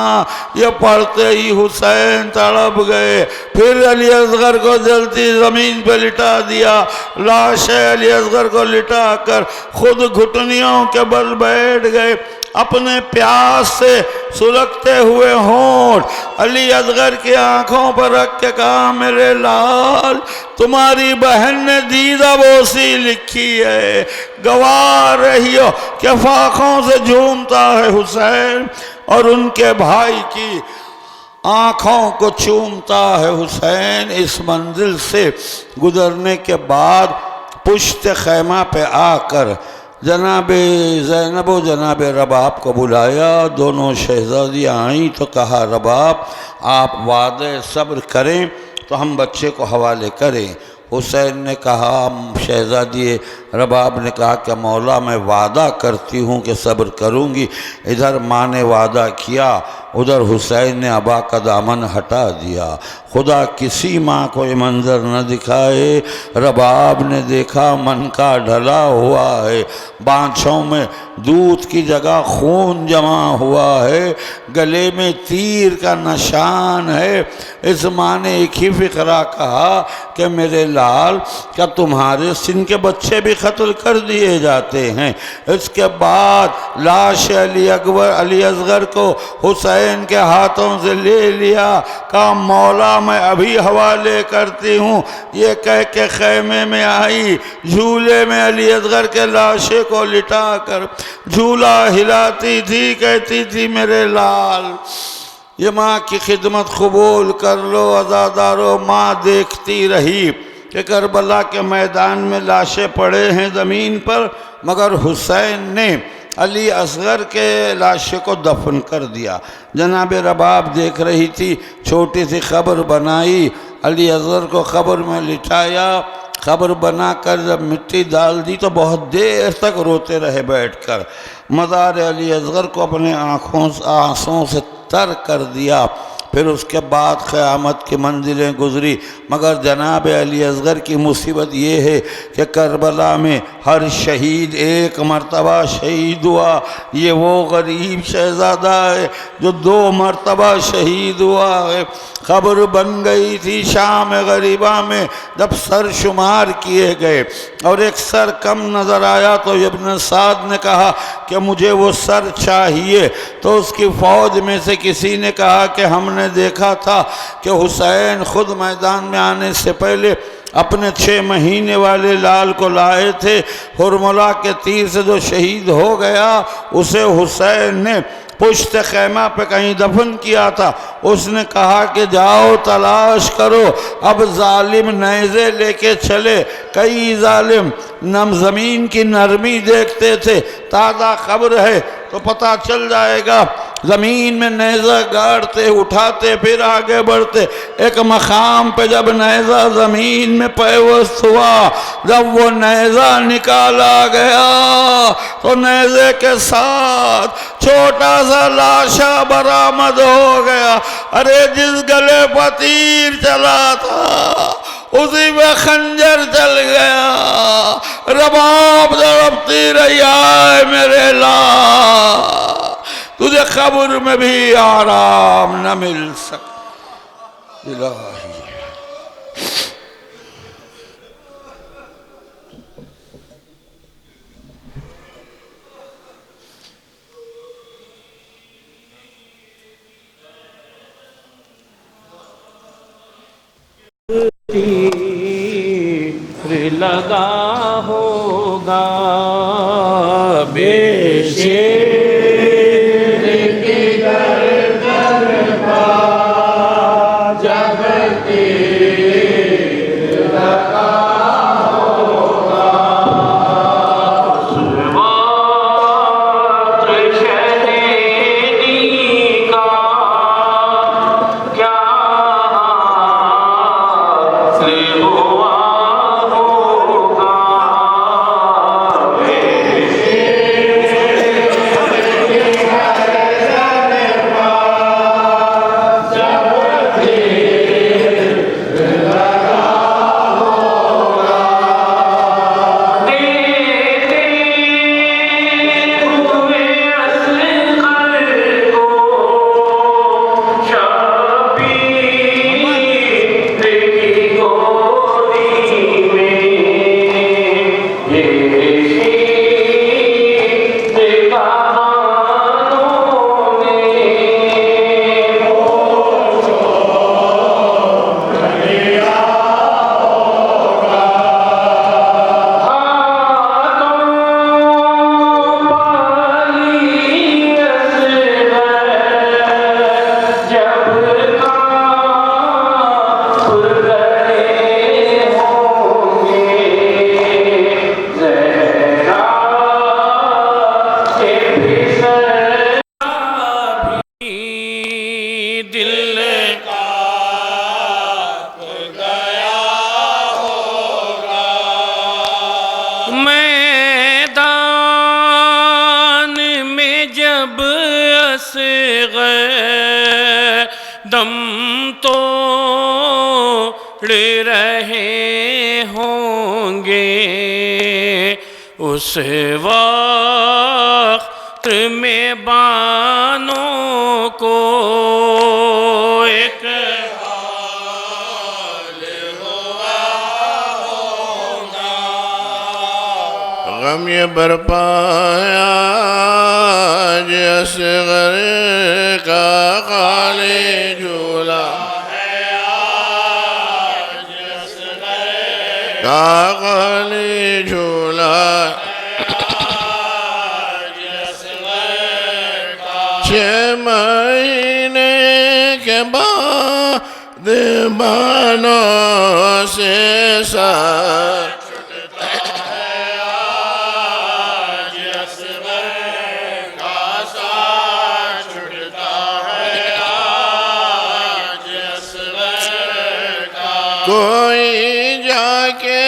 ये पढ़ते ही हुसैन तड़प गए। फिर अली असगर को जलती ज़मीन पर लिटा दिया। लाश अली असगर को लिटा कर खुद घुटनियों के बल बैठ गए। अपने प्यास से सुलगते हुए होंठ अली असगर की आंखों पर रख के कहा मेरे लाल तुम्हारी बहन ने दीदा बोसी लिखी है, गवाह रही हो कि फाखों से झूमता है हुसैन और उनके भाई की आँखों को चूमता है हुसैन। इस मंजिल से गुजरने के बाद पुश्त खैमा पे आकर जनाबे ज़ैनब व जनाबे रबाब को बुलाया। दोनों शहज़ादियाँ आईं तो कहा रबाब आप वादे सब्र करें तो हम बच्चे को हवाले करें। हुसैन ने कहा, शहज़ादी रबाब ने कहा कि मौला मैं वादा करती हूँ कि सब्र करूँगी। इधर माँ ने वादा किया, उधर हुसैन ने अबा का दामन हटा दिया। खुदा किसी माँ को ये मंज़र न दिखाए। रबाब ने देखा मन का ढला हुआ है, बाँछों में दूध की जगह खून जमा हुआ है, गले में तीर का निशान है। इस माँ ने एक ही फ़िक्रा कहा कि मेरे लाल, क्या तुम्हारे सिन के बच्चे भी कत्ल कर दिए जाते हैं? इसके बाद लाश अली असगर को हुसैन के हाथों से ले लिया। कहा मौला मैं अभी हवाले करती हूँ। ये कह के खैमे में आई, झूले में अली असगर के लाशे को लिटा कर झूला हिलाती थी, कहती थी मेरे लाल ये माँ की खिदमत कबूल कर लो अज़ादारो। माँ देखती रही कि करबला के मैदान में लाशें पड़े हैं ज़मीन पर, मगर हुसैन ने अली असगर के लाशे को दफन कर दिया। जनाब रबाब देख रही थी, छोटी सी खबर बनाई, अली असगर को खबर में लिटाया। खबर बनाकर जब मिट्टी डाल दी तो बहुत देर तक रोते रहे बैठकर। मज़ार अली असगर को अपने आंसुओं से तर कर दिया। फिर उसके बाद क़यामत की मंजिलें गुजरी, मगर जनाब अली असगर की मुसीबत ये है कि करबला में हर शहीद एक मर्तबा शहीद हुआ। ये वो गरीब शहज़ादा है जो 2 मर्तबा शहीद हुआ है। खबर बन गई थी शाम गरीबा में, जब सर शुमार किए गए और एक सर कम नज़र आया तो इब्न साद ने कहा कि मुझे वो सर चाहिए। तो उसकी फ़ौज में से किसी ने कहा कि हमने देखा था कि हुसैन खुद मैदान में आने से पहले अपने 6 महीने वाले लाल को लाए थे। हुरमुला के तीर से जो शहीद हो गया उसे हुसैन ने पुश्त खैमा पे कहीं दफन किया था। उसने कहा कि जाओ तलाश करो। अब जालिम नेज़े लेके चले। कई जालिम नम ज़मीन की नरमी देखते थे, ताज़ा खबर है तो पता चल जाएगा। ज़मीन में नेज़ा गाड़ते, उठाते, फिर आगे बढ़ते। एक मकाम पे जब नेज़ा ज़मीन में पैवस्त हुआ, जब वो नेज़ा निकाला गया तो नेज़े के साथ छोटा सा लाशा बरामद हो गया। अरे जिस गले पर तीर चला था उसी में खंजर चल गया। रबाब तड़पती रही, आए मेरे लाल तुझे कब्र में भी आराम न मिल सका। इलाही तीर लगा होगा बेशे मैदान में जब असग़र दम तोड़ रहे होंगे, उस वक्त में बानों को एक हाल हुआ होगा। गम ये बरपाया असग़र का खाली झूला का खाली झूला। 6 महीने के बाद बानों से साथ कोई जाके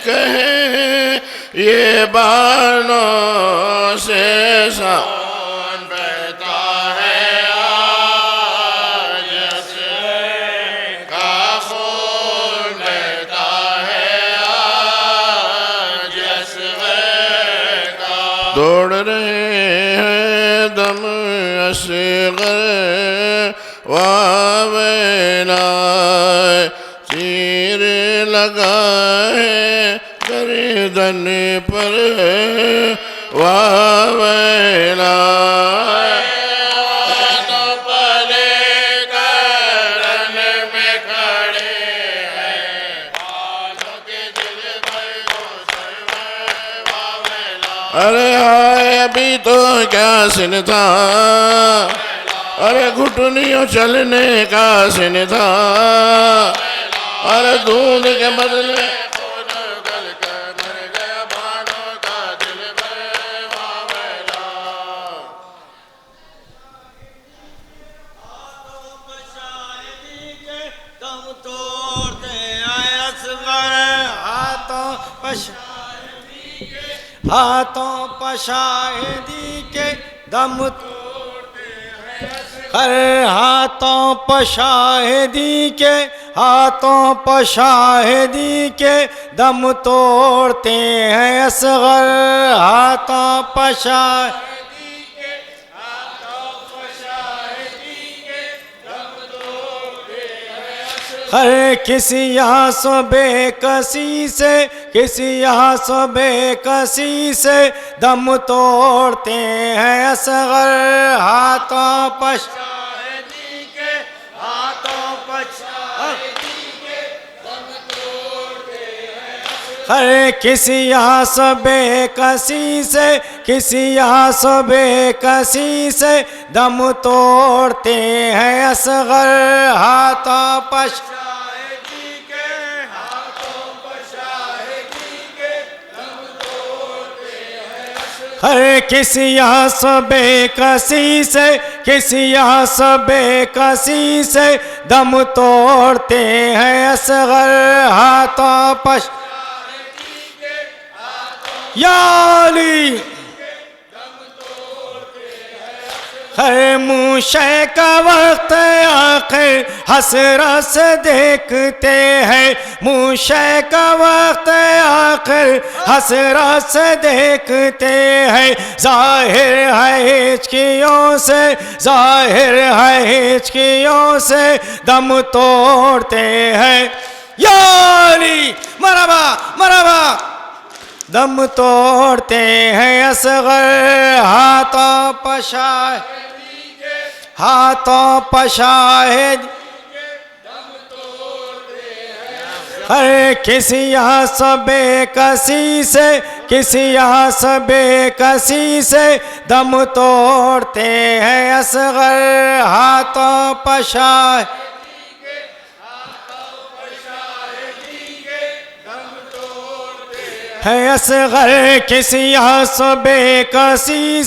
कहे ये बानों से सावन बहता है आज का खून बहता है आज का। दौड़ रहे हैं दम असग़र वावेला तीर लगा है गर्दन पर वावेला। तो पले करन में खड़े हैं बालों के दिल पर वावेला। अरे हाय अभी तो क्या सिन था, अरे घुटनियों चलने का सिन था, अरे दूध के बदले खून गल कर मर गया बानों का दिल वावेला। दम तोड़ते आए असग़र, हाथों पशाहिदी के दम हर हाथों पशाहिदी के दम तोड़ते हैं असग़र, हाथों पशाहिदी के दम तोड़ते हैं असग़र। हर किसी आस बेकसी से दम तोड़ते हैं असग़र, हाथों हर किसी आस बेकसी से दम तोड़ते हैं असग़र, हाथों पशाहिदी के दम तोड़ते हैं असग़र। हर किसी आस बेकसी से दम तोड़ते हैं असग़र, हाथों पशाहिदी या अली। हर मूशे का वक्त आखिर हसरत से देखते हैं, मूशे का वक्त आखिर हसरत से देखते हैं। ज़ाहिर है हिचकियों से दम तोड़ते हैं या अली। मरहबा मरहबा। दम तोड़ते हैं असग़र, हाथों पशाहिद हर किसी आस बेकसी से दम तोड़ते हैं असग़र, हाथों पशाहिद है असग़र। किसी आस बेकसी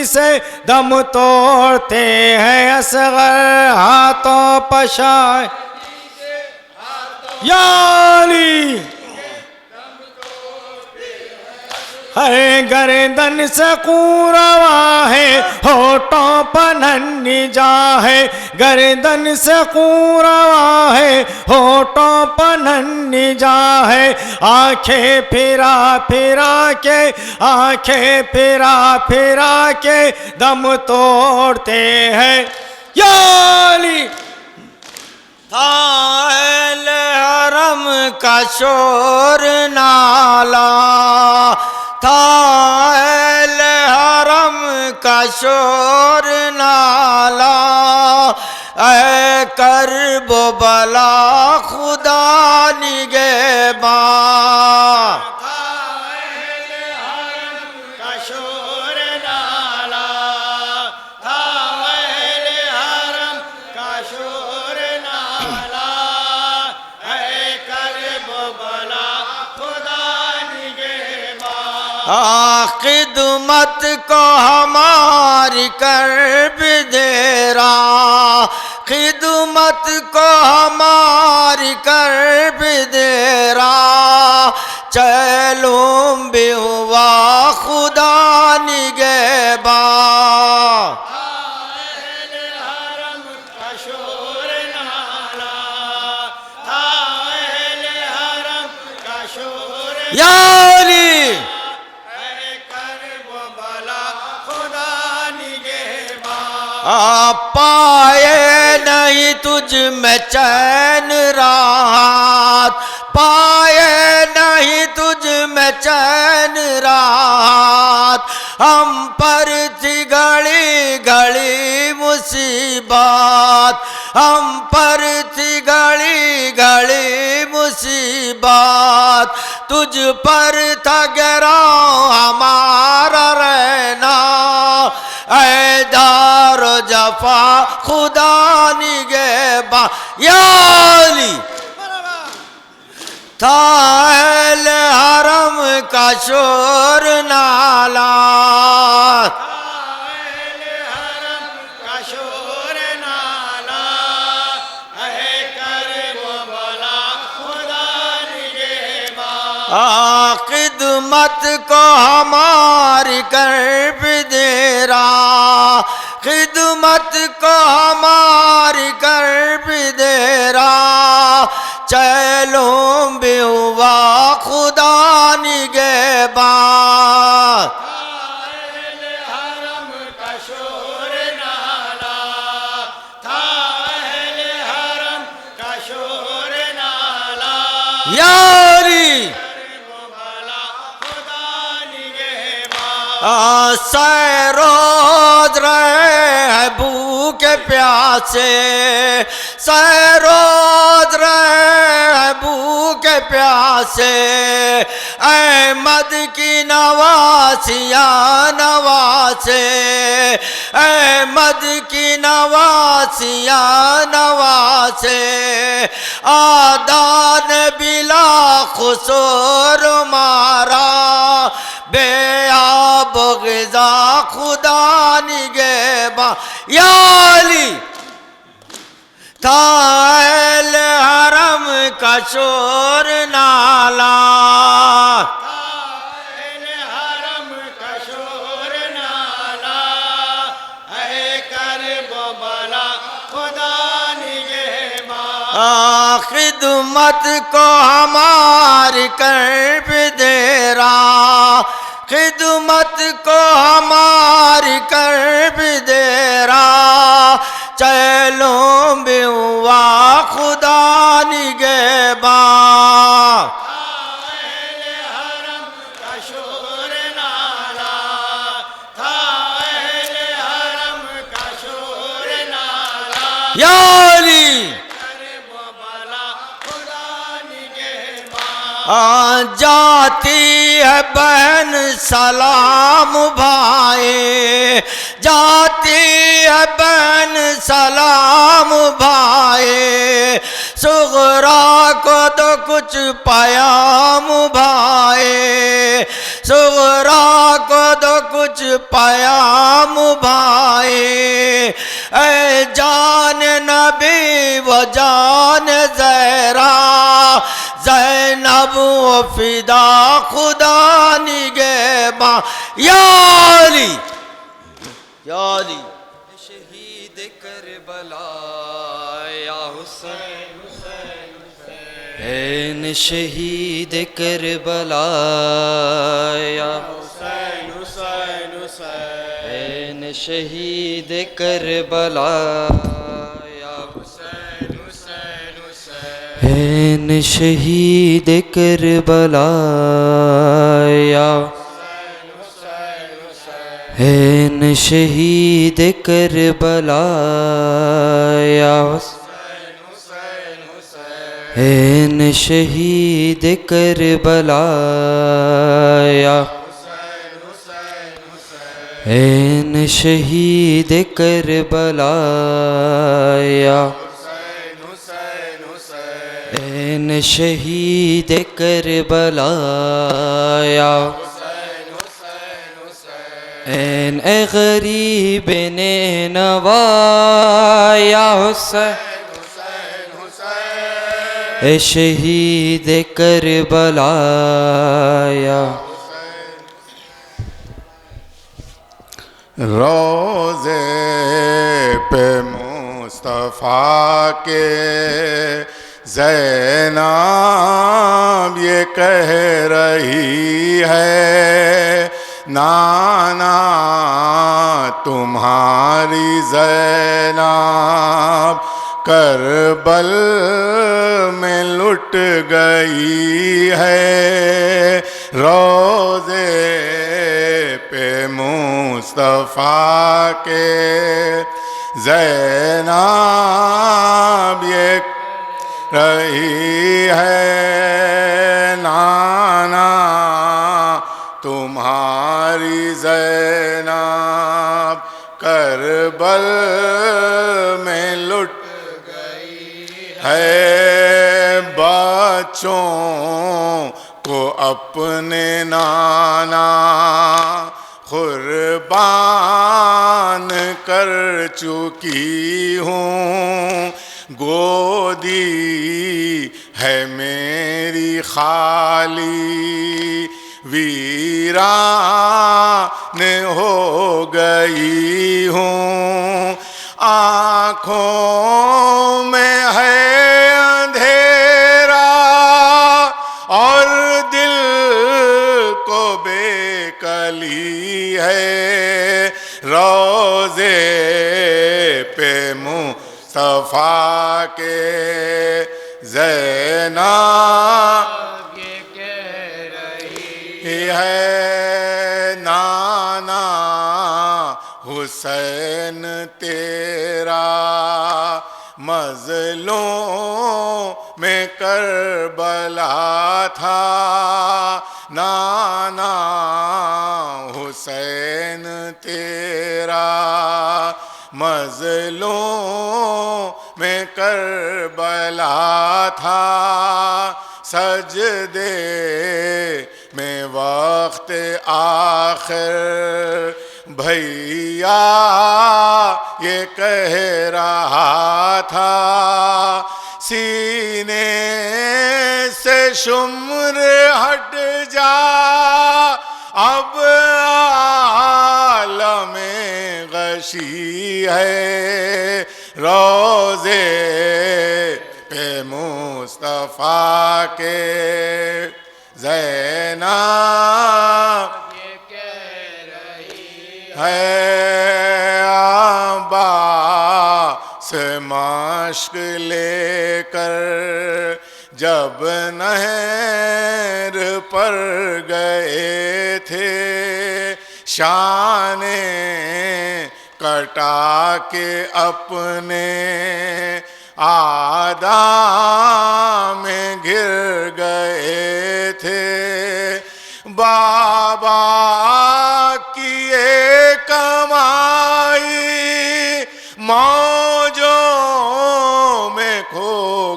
से दम तोड़ते हैं असग़र, हाथों पशाहिद या अली। गर्दन से कूरवा है, होठों पर नन्ही जा है। गर्दन से कूरवा है, होठों पर नन्ही जा है। आंखें फिरा फिरा के, आंखें फिरा फिरा के दम तोड़ते हैं। या अली था अहले हरम का शोर नाला, था अहले हरम का शोर नाला। ऐ करबो बला खुदा निगहबान, था अहले हरम का शोर नाला, था अहले हरम का शोर नाला। ऐ करबो बला खुदा निगहबान। खिदमत को हमारी करब देरा, खिदमत को हमारी करब देरा। चलूं भी हुआ खुदा निगहबान। अहले हरम का शोर नाला, था अहले हरम का शोर या अली करबो बला खुदा निगहबान। पाए नहीं तुझ में चैन राहत, पाए नहीं तुझ में चैन राहत। हम पर थी घड़ी घड़ी मुसीबत, हम पर थी घड़ी घड़ी मुसीबत। तुझ पर था गिरा हमारा रहना। ऐ दारो जफा खुदा निगहबान। या अली था अहले हरम का शोर नाला, अहले हरम का शोर नाला। ऐ करबो बला खुदा निगहबान। खिदमत को हमारी करब देरा, खिदमत को हमारी करब देरा। चलूं भी हुआ खुदा निगहबान। अहले हरम का शोर नाला, था अहले हरम का शोर नाला। या अली खुदा निगहबान। सरोज रहे भूखे प्यासे, सरोज रहे भूखे प्यासे। अहमद की नवासिया नवासे, अहमद की नवासिया नवासे। आदान बिला खुसोर मारा, बेआब ग़िज़ा खुदा निगहबान। या अली था अहले हरम का शोर नाला, अहले हरम का शोर नाला। ऐ करबो बला खुदा निगहबान। खिदमत को हमारी करब देरा, खिदमत को हमारी करब देरा। चलूं भी हुआ खुदा निगहबान। अहले हरम का शोर नाला, था अहले हरम का शोर नाला। या अली करबो बला खुदा निगहबान। जाती है बहन सलाम भाई, जाती है बहन सलाम भाई। सुगरा को तो कुछ पयाम भाई, सुगरा को तो कुछ पयाम भाई। ऐ जान नबी व जान ज़हरा, ज़ैनब व फिदा खुदा निगहबां या अली या अली शहीद करबला या हुसैन हुसैन शहीद करबला या हुसैन हुसैन हुसैन शहीद करबला या हुसैन हुसैन हुसैन शहीद करबला या हुसैन शहीद करबला या हुसैन शहीद करबला या हुसैन शहीद करबला या हुसैन शहीद करबला या ऐन ए गरीब ने नवाया हुसैन ए शहीद करबला या रोज़े पे मुस्तफ़ा के ज़ैनब ये कह रही है नाना तुम्हारी ज़ैनब करबल में लुट गई है रोज़े पे मुस्तफ़ा के ज़ैनब ये रही है नाना तुम्हारी ज़ैनब करबल में लुट गई है बच्चों को अपने नाना कुर्बान कर चुकी हूँ गोदी है मेरी खाली वीरान हो गई हूँ आँखों में है अंधेरा और दिल को बेकली है रोज़े पे मुस्तफ़ा के ज़ैनब ये कह रही है नाना हुसैन तेरा मज़लूम में करबला था नाना हुसैन तेरा मज़लूम में करबला था सजदे में वक्त आखिर भैया ये कह रहा था सीने से शुम्र हट जा अब आलमे गशी है रोज़े पे मुस्तफ़ा के ज़ैनब ये कह रही है अब्बास मश्क लेकर जब नहर पर गए थे शाने कटा के अपने आदा में गिर गए थे बाबा की ये कमाई मौजों में खो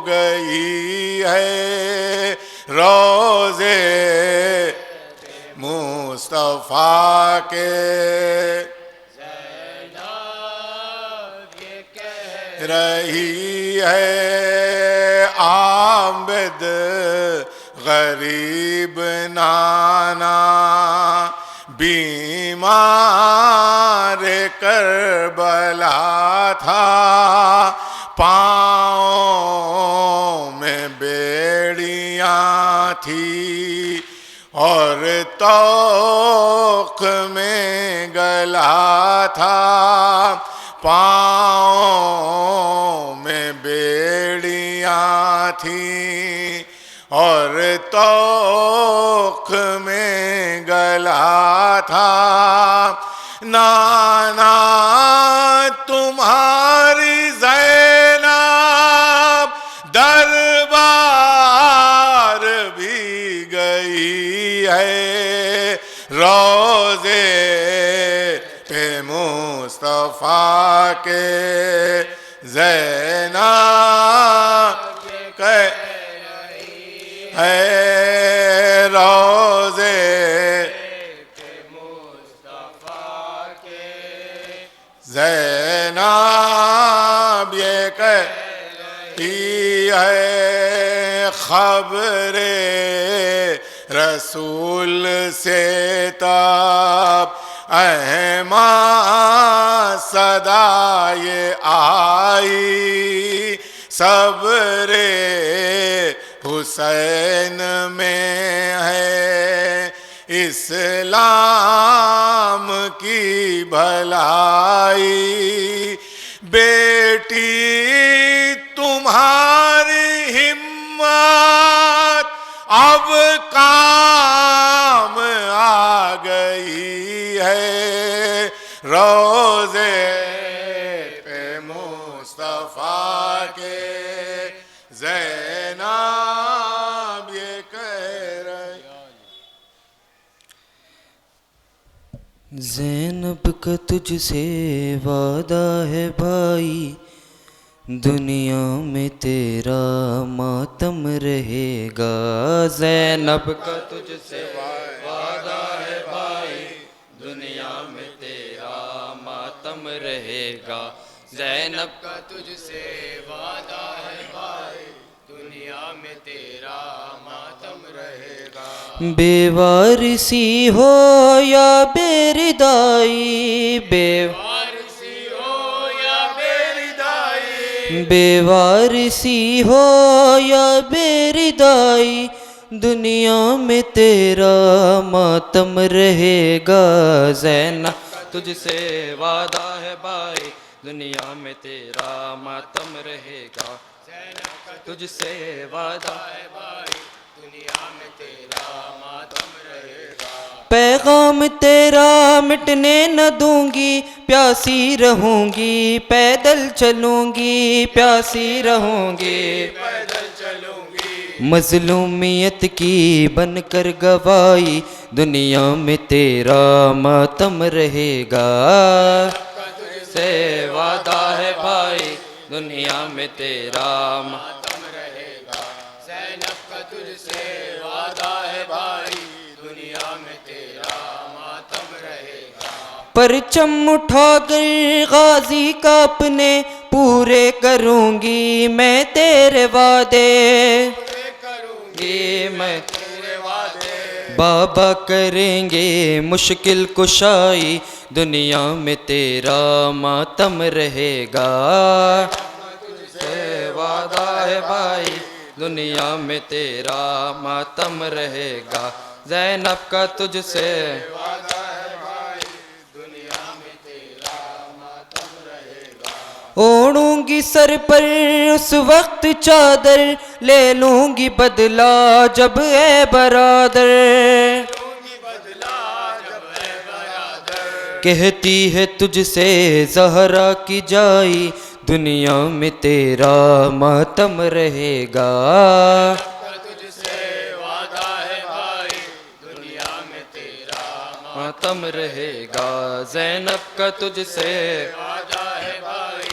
गई है रोज़े मुस्तफ़ा के रही है आवाज़ आबिद गरीब नाना बीमार करबला था, पाँव में बेड़ियाँ थी और तौक में गला था, पाँव में बेड़ियाँ थी और तौक में गला था। नाना तुम्हारी ज़ैनब दरबार भी गई है, रोज़े पे मुस्तफ़ा के ज़ैनब कह है, रोज़े ज़ैनब ये कहती है, खबरे रसूल से तब अहमा सदा ये आई, सबरे हुसैन में है इस्लाम की भलाई, बेटी तुम्हारी हिम्मत अब काम आ गई है, रोज़े पे मुस्तफ़ा के ज़ैनब ये कह रही। ज़ैनब का तुझसे वादा है भाई, दुनिया में तेरा मातम रहेगा। ज़ैनब का तुझसे वादा है भाई, दुनिया में तेरा मातम रहेगा। ज़ैनब का तुझसे वादा है भाई, दुनिया में तेरा मातम रहेगा। बेवारिसी हो या बेरिदाई, बेवारिसी हो या बेरिदाई, बेवारिसी हो या बेरिदाई, दुनिया में तेरा मातम रहेगा। ज़ैनब तुझसे वादा है भाई, दुनिया में तेरा मातम रहेगा। तुझसे वादा है भाई, दुनिया में तेरा मातम रहेगा। पैगाम तेरा मिटने न दूंगी, प्यासी रहूंगी पैदल चलूंगी, प्यासी रहूंगी पैदल चलूंगी। मजलूमियत की बनकर गवाही, दुनिया में तेरा मातम रहेगा। तुझसे वादा है भाई, दुनिया में तेरा मातम रहेगा। ज़ैनब का तुझसे वादा है भाई, दुनिया में तेरा मातम रहेगा। परचम उठाकर गाजी का अपने पूरे करूंगी मैं तेरे वादे, करूंगी मैं तेरे वादे। बाबा करेंगे मुश्किल कुशाई, दुनिया में तेरा मातम रहेगा। तुझसे वादा है भाई, दुनिया में तेरा मातम रहेगा। ज़ैनब का तुझसे वादा है भाई, दुनिया में तेरा मातम रहेगा। ओढ़ूंगी सर पर उस वक्त चादर, ले लूंगी बदला जब ए बरादर, कहती है तुझसे ज़हरा की जाई, दुनिया में तेरा मातम रहेगा। तुझसे वादा है भाई, दुनिया में तेरा मातम रहेगा। ज़ैनब का तुझसे वादा है भाई,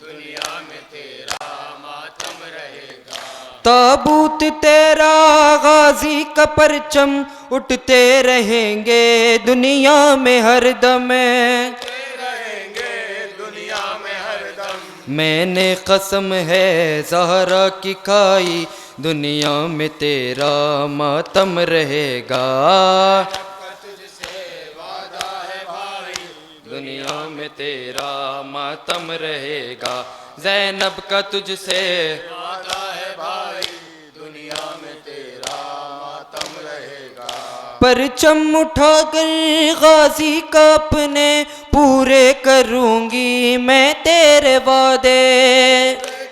दुनिया में तेरा मातम रहेगा। ताबूत तेरा गाजी का परचम उठते रहेंगे दुनिया में हरदम, रहेंगे दुनिया में हरदम। मैंने कसम है ज़हरा की खाई, दुनिया में तेरा मातम रहेगा। दुनिया में तेरा मातम रहेगा। ज़ैनब का तुझसे वादा है भाई, दुनिया में तेरा मातम रहेगा। परचम उठाकर गाजी का अपने पूरे करूंगी मैं तेरे वादे,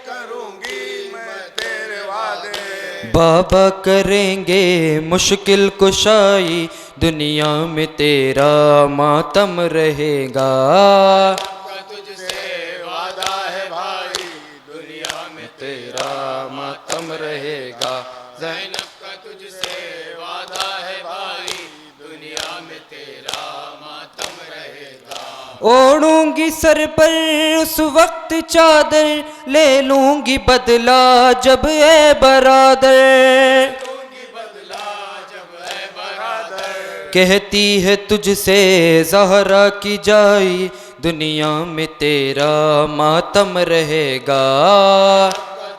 करूंगी मैं तेरे वादे। बाबा करेंगे मुश्किल कुशाई, दुनिया में तेरा मातम रहेगा। तुझसे वादा है भाई, दुनिया में तेरा मातम रहेगा। ज़ैनब का तुझसे वादा है भाई, दुनिया में तेरा मातम रहेगा। ओढ़ूंगी सर पर उस वक्त चादर, ले लूंगी बदला जब ए बरादर। कहती है तुझसे ज़हरा की जाई, दुनिया में तेरा मातम रहेगा।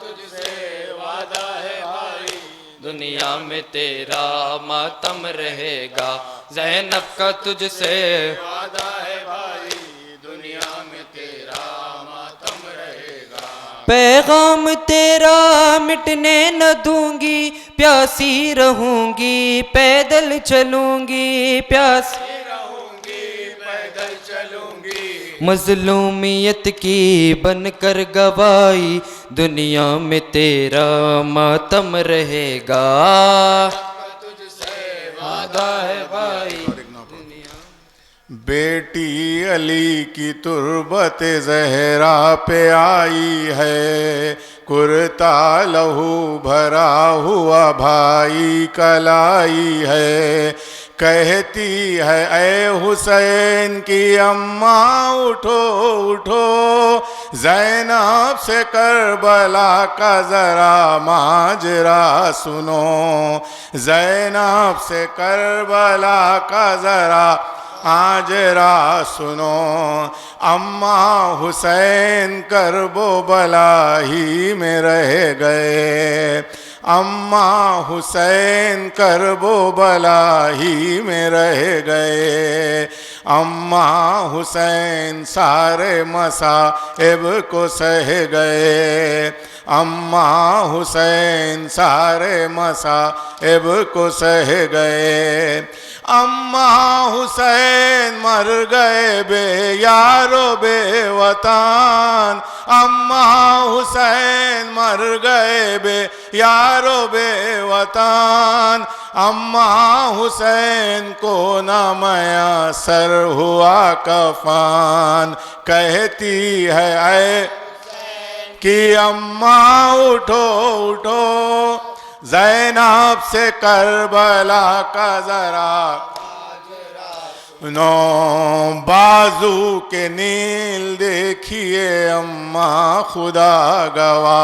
तुझसे वादा है भाई, दुनिया में तेरा मातम रहेगा। ज़ैनब का तुझसे वादा है भाई, दुनिया में तेरा मातम रहेगा। पैगाम तेरा मिटने न दूंगी, प्यासी रहूंगी पैदल चलूंगी, प्यासी रहूंगी पैदल चलूंगी। मजलूमियत की बनकर गवाही, दुनिया में तेरा मातम रहेगा। तुझसे वादा है भाई। बेटी अली की तुरबत ज़हरा पे आई है, कुर्ता लहू भरा हुआ भाई कलाई है। कहती है ऐ हुसैन की अम्मा उठो उठो, ज़ैनब से करबला का ज़रा माजरा सुनो। ज़ैनब से करबला का ज़रा आजरा सुनो। अम्मा हुसैन करबो बला ही में रह गए, अम्मा हुसैन करबो बला ही में रह गए। अम्मा हुसैन सारे मसाइब को सह गए, अम्मा हुसैन सारे मसाइब को सह गए। अम्मा हुसैन मर गए बे यारो बे वतन, अम्मा हुसैन मर गए बे यारो बे वतन। अम्मा हुसैन को न मयसर हुआ कफन, कहती है ऐ कि अम्मा उठो उठो, ज़ैनब से करबला का ज़रा नो बाजू के नील देखिए अम्मा खुदा गवा,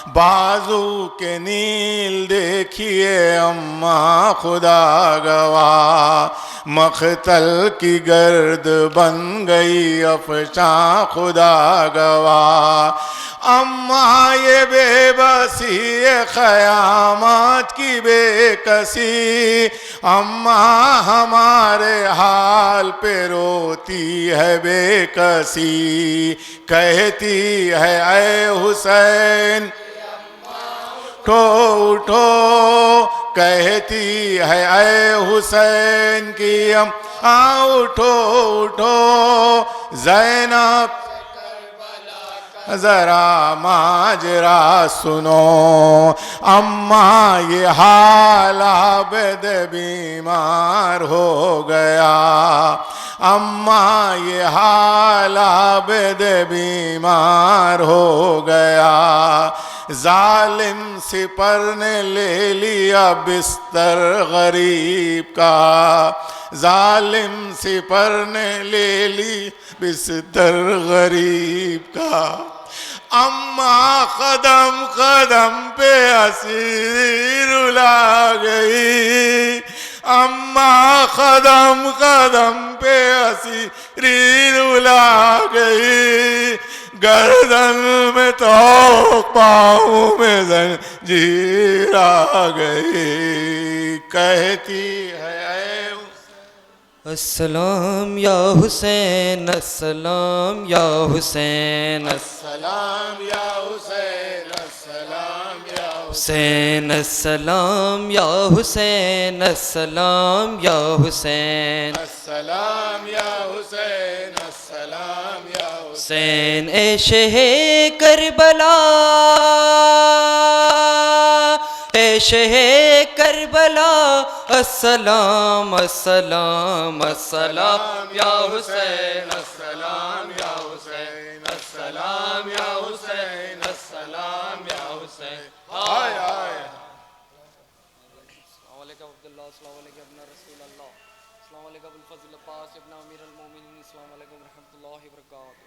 बाजू के नील देखिए अम्मा खुदा गवा। मख्तल की गर्द बन गई अफशा खुदा गवा। अम्मा ये बेबसी ये क़यामत की बेकसी, अम्मा हमारे हाल पे रोती है बेकसी। कहती है ऐ हुसैन उठो उठो, कहती है ऐ हुसैन की अम्मा उठो उठो। ज़ैनब ज़रा माजरा सुनो, अम्मा ये हाल आबद बीमार हो गया, अम्मा ये हाल आबद बीमार हो गया। जालिम सिपर ने ले लिया बिस्तर गरीब का, जालिम सिपर ने ले ली बिस्तर गरीब का। अम्मा कदम कदम पे हंसी रुला गई, अम्मा कदम कदम पे हंसी रुला गई। गर्दन में तो पाँव में जंजीर आ गई। कहती है अस्सलाम या हुसैन, अस्सलाम या हुसैन, अस्सलाम या हुसैन, अस्सलाम या हुसैन, अस्सलाम या हुसैन, अस्सलाम या हुसैन, अस्सलाम या हुसैन, अस्सलाम या हुसैन ए शहे करबला, ए शहे करबला, अस्सलाम अस्सलाम अस्सलाम या हुसैन, अस्सलाम या हुसैन, अस्सलाम या हुसैन, अस्सलाम या हुसैन। हाय हाय अस्सलाम वालेकुम अब्दुल्लाह, अस्सलाम वालेकुम अपना रसूल अल्लाह, अस्सलाम वालेकुम अबुल फजल अब्बास अपना अमीर अल मोमिनीन, अस्सलाम वालेकुम रहमतुल्लाहि व बरकातहू।